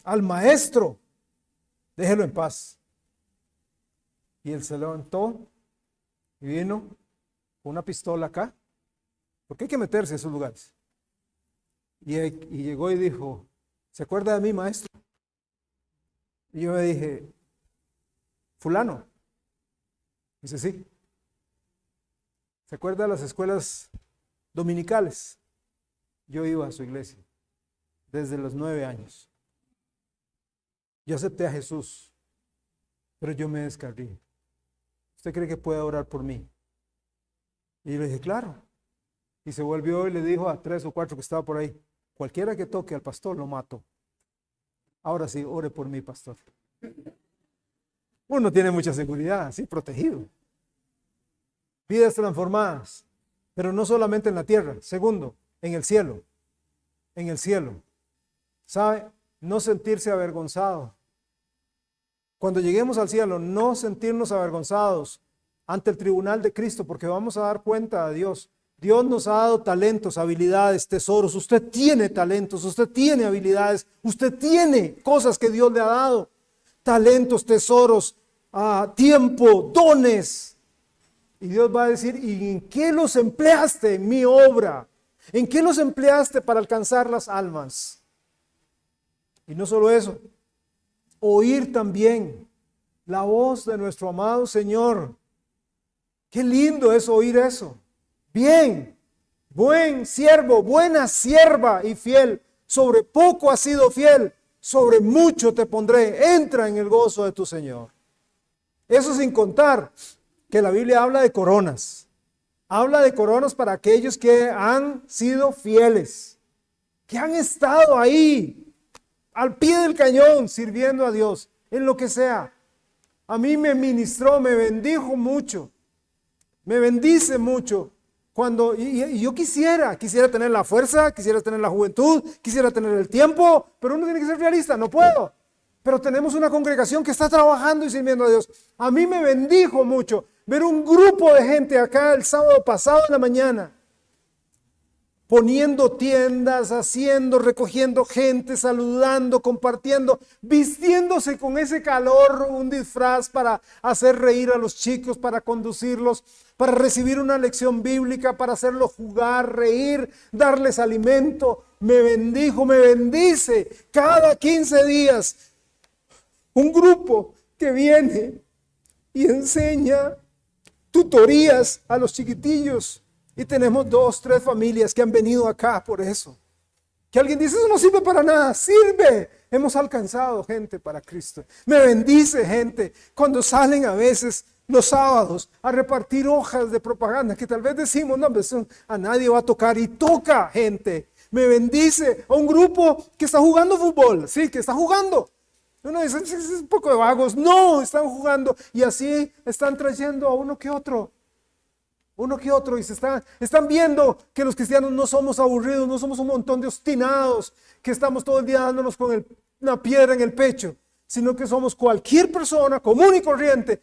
al maestro, déjelo en paz. Y él se levantó y vino con una pistola acá, porque hay que meterse en esos lugares. Y llegó y dijo, ¿se acuerda de mí, maestro? Y yo me dije, fulano. Dice, sí. ¿Se acuerda de las escuelas dominicales? Yo iba a su iglesia desde los 9 años. Yo acepté a Jesús, pero yo me descargué. ¿Usted cree que puede orar por mí? Y le dije, claro. Y se volvió y le dijo a 3 o 4 que estaba por ahí, cualquiera que toque al pastor lo mato. Ahora sí, ore por mí, pastor. Uno tiene mucha seguridad, sí, protegido. Vidas transformadas, pero no solamente en la tierra. Segundo, en el cielo. En el cielo. ¿Sabe? No sentirse avergonzado. Cuando lleguemos al cielo, no sentirnos avergonzados ante el tribunal de Cristo, porque vamos a dar cuenta a Dios. Dios nos ha dado talentos, habilidades, tesoros. Usted tiene talentos, usted tiene habilidades, usted tiene cosas que Dios le ha dado. Talentos, tesoros, tiempo, dones. Y Dios va a decir, ¿y en qué los empleaste en mi obra? ¿En qué los empleaste para alcanzar las almas? Y no solo eso, oír también la voz de nuestro amado Señor. Qué lindo es oír eso. Bien, buen siervo, buena sierva y fiel. Sobre poco has sido fiel, sobre mucho te pondré. Entra en el gozo de tu Señor. Eso sin contar que la Biblia habla de coronas. Habla de coronas para aquellos que han sido fieles, que han estado ahí, al pie del cañón, sirviendo a Dios, en lo que sea. A mí me ministró, me bendijo mucho, me bendice mucho. Y yo quisiera tener la fuerza, quisiera tener la juventud, quisiera tener el tiempo, pero uno tiene que ser realista, no puedo. Pero tenemos una congregación que está trabajando y sirviendo a Dios. A mí me bendijo mucho ver un grupo de gente acá el sábado pasado en la mañana, poniendo tiendas, recogiendo gente, saludando, compartiendo, vistiéndose con ese calor, un disfraz para hacer reír a los chicos, para conducirlos, para recibir una lección bíblica, para hacerlos jugar, reír, darles alimento. Me bendijo, me bendice cada 15 días un grupo que viene y enseña tutorías a los chiquitillos. Y tenemos 2, 3 familias que han venido acá por eso. Que alguien dice, eso no sirve para nada. Sirve. Hemos alcanzado gente para Cristo. Me bendice gente cuando salen a veces los sábados a repartir hojas de propaganda que tal vez decimos, no, eso a nadie va a tocar, y toca gente. Me bendice a un grupo que está jugando fútbol. Sí, que está jugando. Uno dice, es un poco de vagos. No, están jugando y así están trayendo a uno que otro, y están viendo que los cristianos no somos aburridos, no somos un montón de obstinados que estamos todo el día dándonos con una piedra en el pecho, sino que somos cualquier persona común y corriente,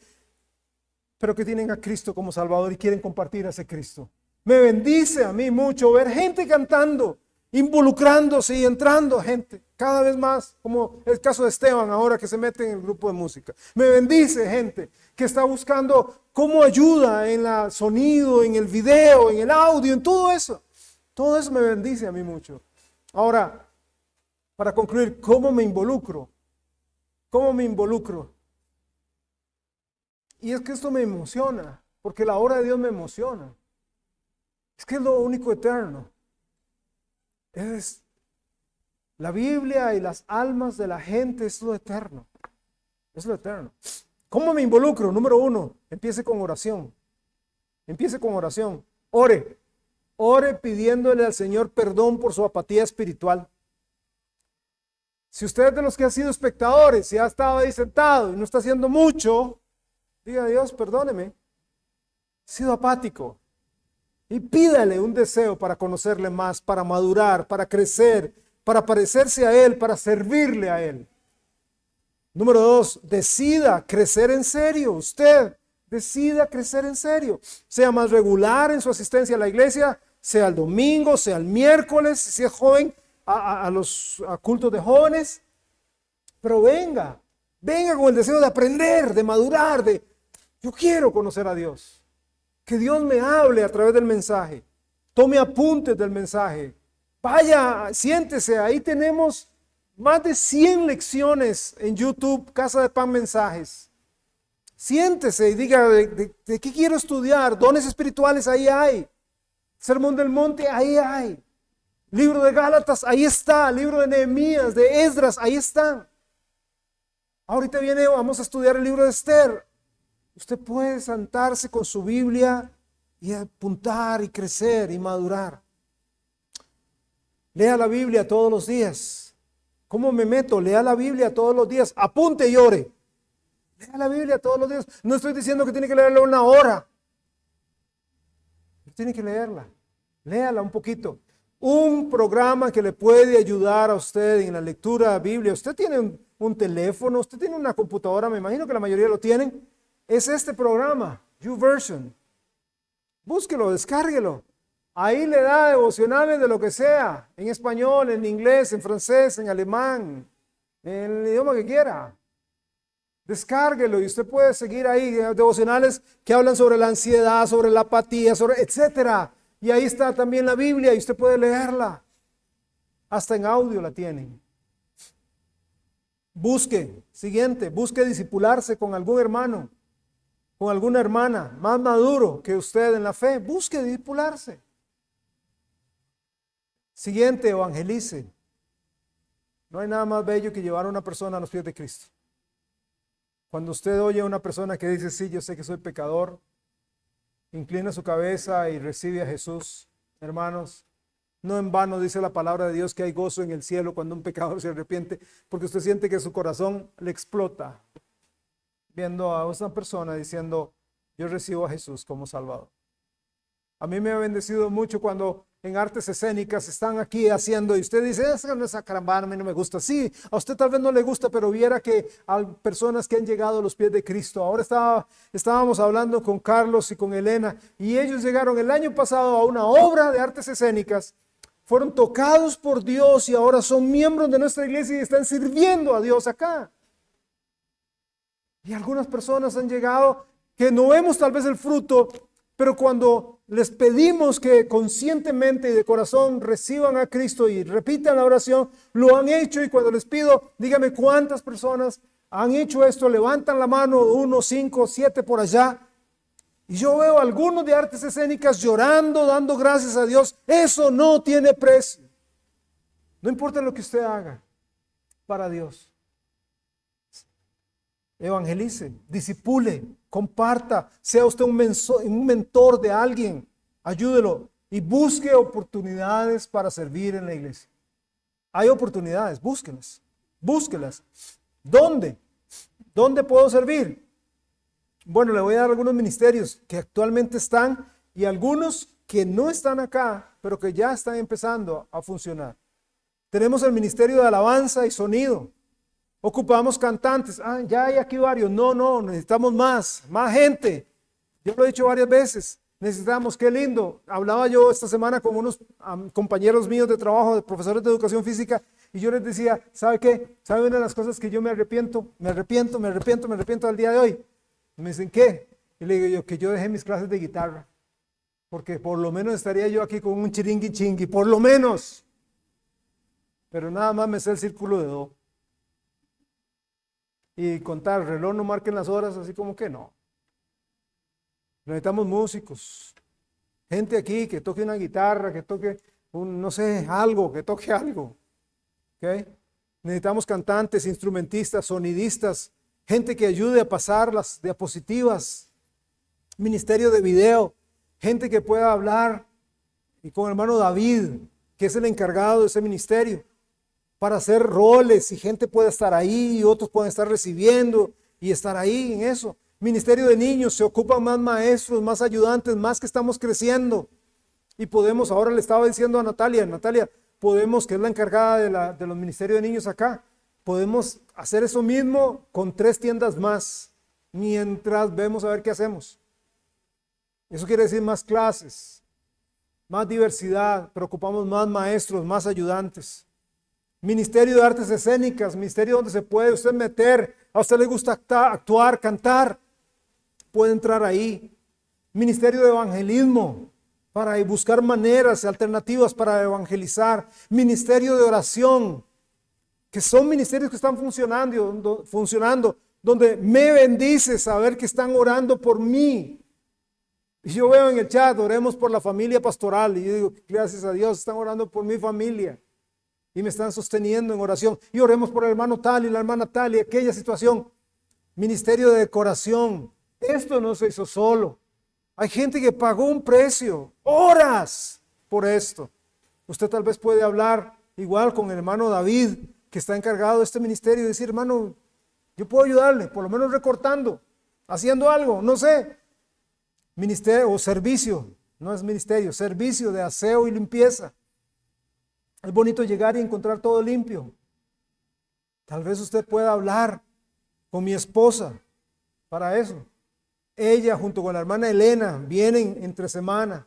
pero que tienen a Cristo como Salvador y quieren compartir a ese Cristo. Me bendice a mí mucho ver gente cantando, involucrándose y entrando gente cada vez más, como el caso de Esteban ahora que se mete en el grupo de música. Me bendice gente que está buscando cómo ayuda en el sonido, en el video, en el audio, en todo eso. Todo eso me bendice a mí mucho. Ahora, para concluir, ¿cómo me involucro? ¿Cómo me involucro? Y es que esto me emociona, porque la obra de Dios me emociona. Es que es lo único eterno. Es la Biblia y las almas de la gente, es lo eterno. Es lo eterno. ¿Cómo me involucro? Número 1, empiece con oración. Empiece con oración. Ore. Ore pidiéndole al Señor perdón por su apatía espiritual. Si usted es de los que ha sido espectadores y ha estado ahí sentado y no está haciendo mucho, Diga a Dios, perdóneme, he sido apático. Y pídale un deseo para conocerle más, para madurar, para crecer, para parecerse a Él, para servirle a Él. Número 2, decida crecer en serio. Usted decida crecer en serio. Sea más regular en su asistencia a la iglesia, sea el domingo, sea el miércoles, si es joven, a los cultos de jóvenes. Pero venga con el deseo de aprender, de madurar, yo quiero conocer a Dios. Que Dios me hable a través del mensaje. Tome apuntes del mensaje. Vaya, siéntese. Ahí tenemos más de 100 lecciones en YouTube, Casa de Pan Mensajes. Siéntese y diga de qué quiero estudiar. Dones espirituales, ahí hay. Sermón del Monte, ahí hay. Libro de Gálatas, ahí está. Libro de Nehemías, de Esdras, ahí están. Ahorita vamos a estudiar el libro de Esther. Usted puede sentarse con su Biblia y apuntar y crecer y madurar. Lea la Biblia todos los días. ¿Cómo me meto? Lea la Biblia todos los días. Apunte y ore. Lea la Biblia todos los días. No estoy diciendo que tiene que leerla una hora. Tiene que leerla. Léala un poquito. Un programa que le puede ayudar a usted en la lectura de la Biblia. Usted tiene un teléfono, usted tiene una computadora, me imagino que la mayoría lo tienen. Es este programa, YouVersion. Búsquelo, descárguelo. Ahí le da devocionales de lo que sea, en español, en inglés, en francés, en alemán, en el idioma que quiera. Descárguelo y usted puede seguir ahí devocionales que hablan sobre la ansiedad, sobre la apatía, etcétera. Y ahí está también la Biblia y usted puede leerla. Hasta en audio la tienen. Busque discipularse con algún hermano, con alguna hermana más maduro que usted en la fe. Busque discipularse. Siguiente, evangelice. No hay nada más bello que llevar a una persona a los pies de Cristo. Cuando usted oye a una persona que dice, sí, yo sé que soy pecador, inclina su cabeza y recibe a Jesús. Hermanos, no en vano dice la palabra de Dios que hay gozo en el cielo cuando un pecador se arrepiente, porque usted siente que su corazón le explota viendo a una persona diciendo, yo recibo a Jesús como Salvador. A mí me ha bendecido mucho cuando en artes escénicas están aquí haciendo y usted dice, esa carambana a mí no me gusta. Sí, a usted tal vez no le gusta, pero viera que hay personas que han llegado a los pies de Cristo. Ahora estábamos hablando con Carlos y con Elena y ellos llegaron el año pasado a una obra de artes escénicas, fueron tocados por Dios y ahora son miembros de nuestra iglesia y están sirviendo a Dios acá. Y algunas personas han llegado que no vemos tal vez el fruto, pero cuando les pedimos que conscientemente y de corazón reciban a Cristo y repitan la oración, lo han hecho. Y cuando les pido, dígame cuántas personas han hecho esto, levantan la mano, 1, 5, 7 por allá. Y yo veo a algunos de artes escénicas llorando, dando gracias a Dios. Eso no tiene precio. No importa lo que usted haga para Dios. Evangelice, disipule, comparta, sea usted un mentor de alguien, ayúdelo y busque oportunidades para servir en la iglesia. Hay oportunidades, búsquelas. ¿Dónde? ¿Dónde puedo servir? Bueno, le voy a dar algunos ministerios que actualmente están y algunos que no están acá, pero que ya están empezando a funcionar. Tenemos el ministerio de alabanza y sonido. Ocupamos cantantes. Ya hay aquí varios. No, necesitamos más gente. Yo lo he dicho varias veces. Necesitamos, qué lindo. Hablaba yo esta semana con unos compañeros míos de trabajo, de profesores de educación física, y yo les decía, ¿sabe qué? ¿Sabe una de las cosas que yo me arrepiento al día de hoy? Y me dicen, ¿qué? Y le digo yo, que yo dejé mis clases de guitarra, porque por lo menos estaría yo aquí con un chiringui chingui, por lo menos. Pero nada más me sé el círculo de do. Y contar, reloj no marquen las horas, así como que no. Necesitamos músicos, gente aquí que toque una guitarra, que toque que toque algo. ¿Okay? Necesitamos cantantes, instrumentistas, sonidistas, gente que ayude a pasar las diapositivas, ministerio de video, gente que pueda hablar, y con el hermano David, que es el encargado de ese ministerio, para hacer roles y gente puede estar ahí y otros pueden estar recibiendo y estar ahí en eso. Ministerio de niños, se ocupan más maestros, más ayudantes, más que estamos creciendo. Y podemos, ahora le estaba diciendo a Natalia, podemos, que es la encargada de los ministerios de niños acá, podemos hacer eso mismo con 3 tiendas más, mientras vemos a ver qué hacemos. Eso quiere decir más clases, más diversidad, pero ocupamos más maestros, más ayudantes. Ministerio de artes escénicas, ministerio donde se puede usted meter, a usted le gusta actuar, cantar, puede entrar ahí. Ministerio de evangelismo, para buscar maneras alternativas para evangelizar. Ministerio de oración, que son ministerios que están funcionando, donde me bendice saber que están orando por mí. Y yo veo en el chat, oremos por la familia pastoral, y yo digo, gracias a Dios, están orando por mi familia, y me están sosteniendo en oración, y oremos por el hermano tal y la hermana tal, y aquella situación. Ministerio de decoración, esto no se hizo solo. Hay gente que pagó un precio, horas, por esto. Usted tal vez puede hablar igual con el hermano David, que está encargado de este ministerio, y decir, hermano, yo puedo ayudarle, por lo menos recortando, haciendo algo, no sé. Ministerio o servicio, no es ministerio, servicio de aseo y limpieza. Es bonito llegar y encontrar todo limpio. Tal vez usted pueda hablar con mi esposa para eso. Ella junto con la hermana Elena vienen entre semana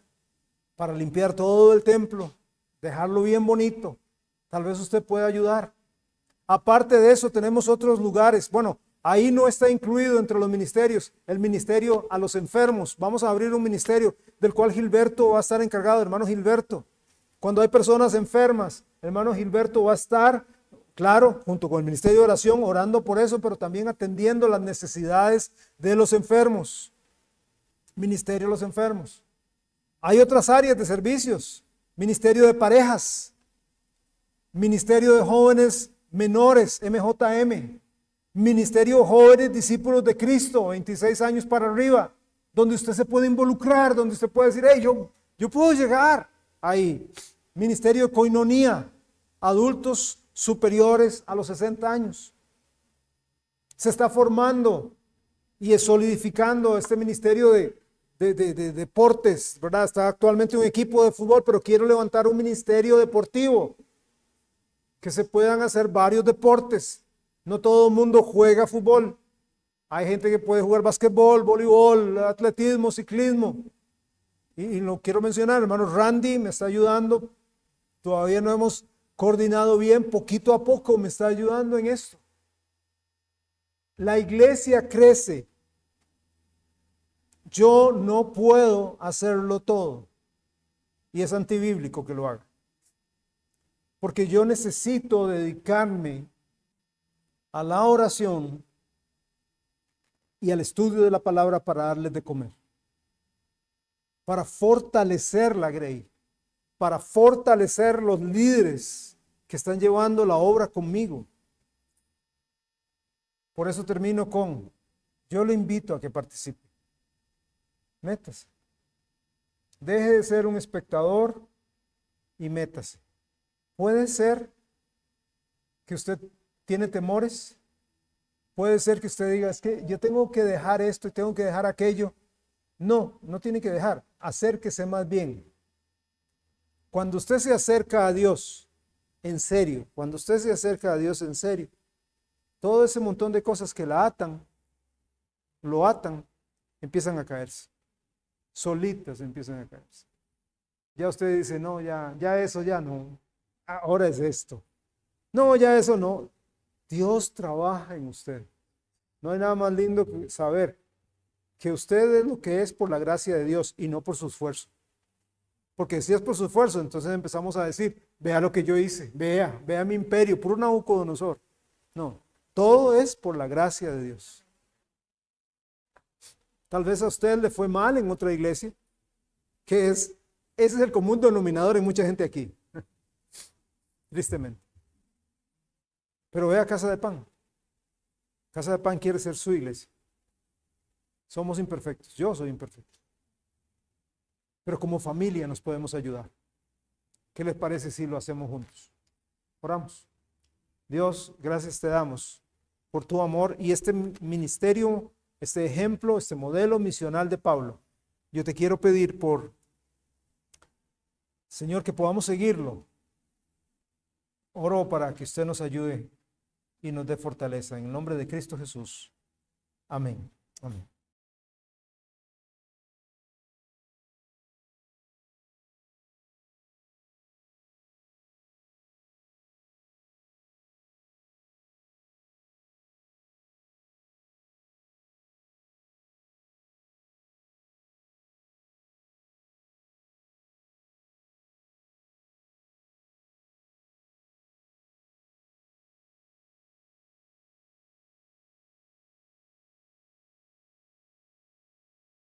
para limpiar todo el templo, dejarlo bien bonito. Tal vez usted pueda ayudar. Aparte de eso, tenemos otros lugares. Bueno, ahí no está incluido entre los ministerios el ministerio a los enfermos. Vamos a abrir un ministerio del cual Gilberto va a estar encargado, hermano Gilberto. Cuando hay personas enfermas, hermano Gilberto va a estar, claro, junto con el ministerio de oración, orando por eso, pero también atendiendo las necesidades de los enfermos. Ministerio de los enfermos. Hay otras áreas de servicios. Ministerio de parejas. Ministerio de jóvenes menores, MJM. Ministerio de jóvenes discípulos de Cristo, 26 años para arriba, donde usted se puede involucrar, donde usted puede decir, hey, yo puedo llegar ahí. Ministerio de coinonía, adultos superiores a los 60 años. Se está formando y es solidificando este ministerio de deportes, ¿verdad? Está actualmente un equipo de fútbol, pero quiero levantar un ministerio deportivo, que se puedan hacer varios deportes. No todo el mundo juega fútbol. Hay gente que puede jugar basquetbol, voleibol, atletismo, ciclismo. Y lo quiero mencionar, hermano Randy me está ayudando. Todavía no hemos coordinado bien, poquito a poco me está ayudando en esto. La iglesia crece. Yo no puedo hacerlo todo. Y es antibíblico que lo haga. Porque yo necesito dedicarme a la oración y al estudio de la palabra para darles de comer. Para fortalecer la grey. Para fortalecer los líderes que están llevando la obra conmigo. Por eso termino con, yo le invito a que participe. Métase. Deje de ser un espectador y métase. Puede ser que usted tiene temores. Puede ser que usted diga, es que yo tengo que dejar esto y tengo que dejar aquello. No, no tiene que dejar. Acérquese más bien. Cuando usted se acerca a Dios en serio, cuando usted se acerca a Dios en serio, todo ese montón de cosas que la atan, lo atan, empiezan a caerse. Solitas empiezan a caerse. Ya usted dice, no, ya eso ya no. Ahora es esto. No, ya eso no. Dios trabaja en usted. No hay nada más lindo que saber que usted es lo que es por la gracia de Dios y no por su esfuerzo. Porque si es por su esfuerzo, entonces empezamos a decir, vea lo que yo hice, vea mi imperio, puro Nabucodonosor. No, todo es por la gracia de Dios. Tal vez a usted le fue mal en otra iglesia, ese es el común denominador en mucha gente aquí, tristemente. Pero ve a Casa de Pan. Casa de Pan quiere ser su iglesia. Somos imperfectos, yo soy imperfecto. Pero como familia nos podemos ayudar. ¿Qué les parece si lo hacemos juntos? Oramos. Dios, gracias te damos por tu amor y este ministerio este ejemplo, este modelo misional de Pablo. Yo te quiero pedir Señor, que podamos seguirlo. Oro para que usted nos ayude y nos dé fortaleza. En el nombre de Cristo Jesús. Amén. Amén.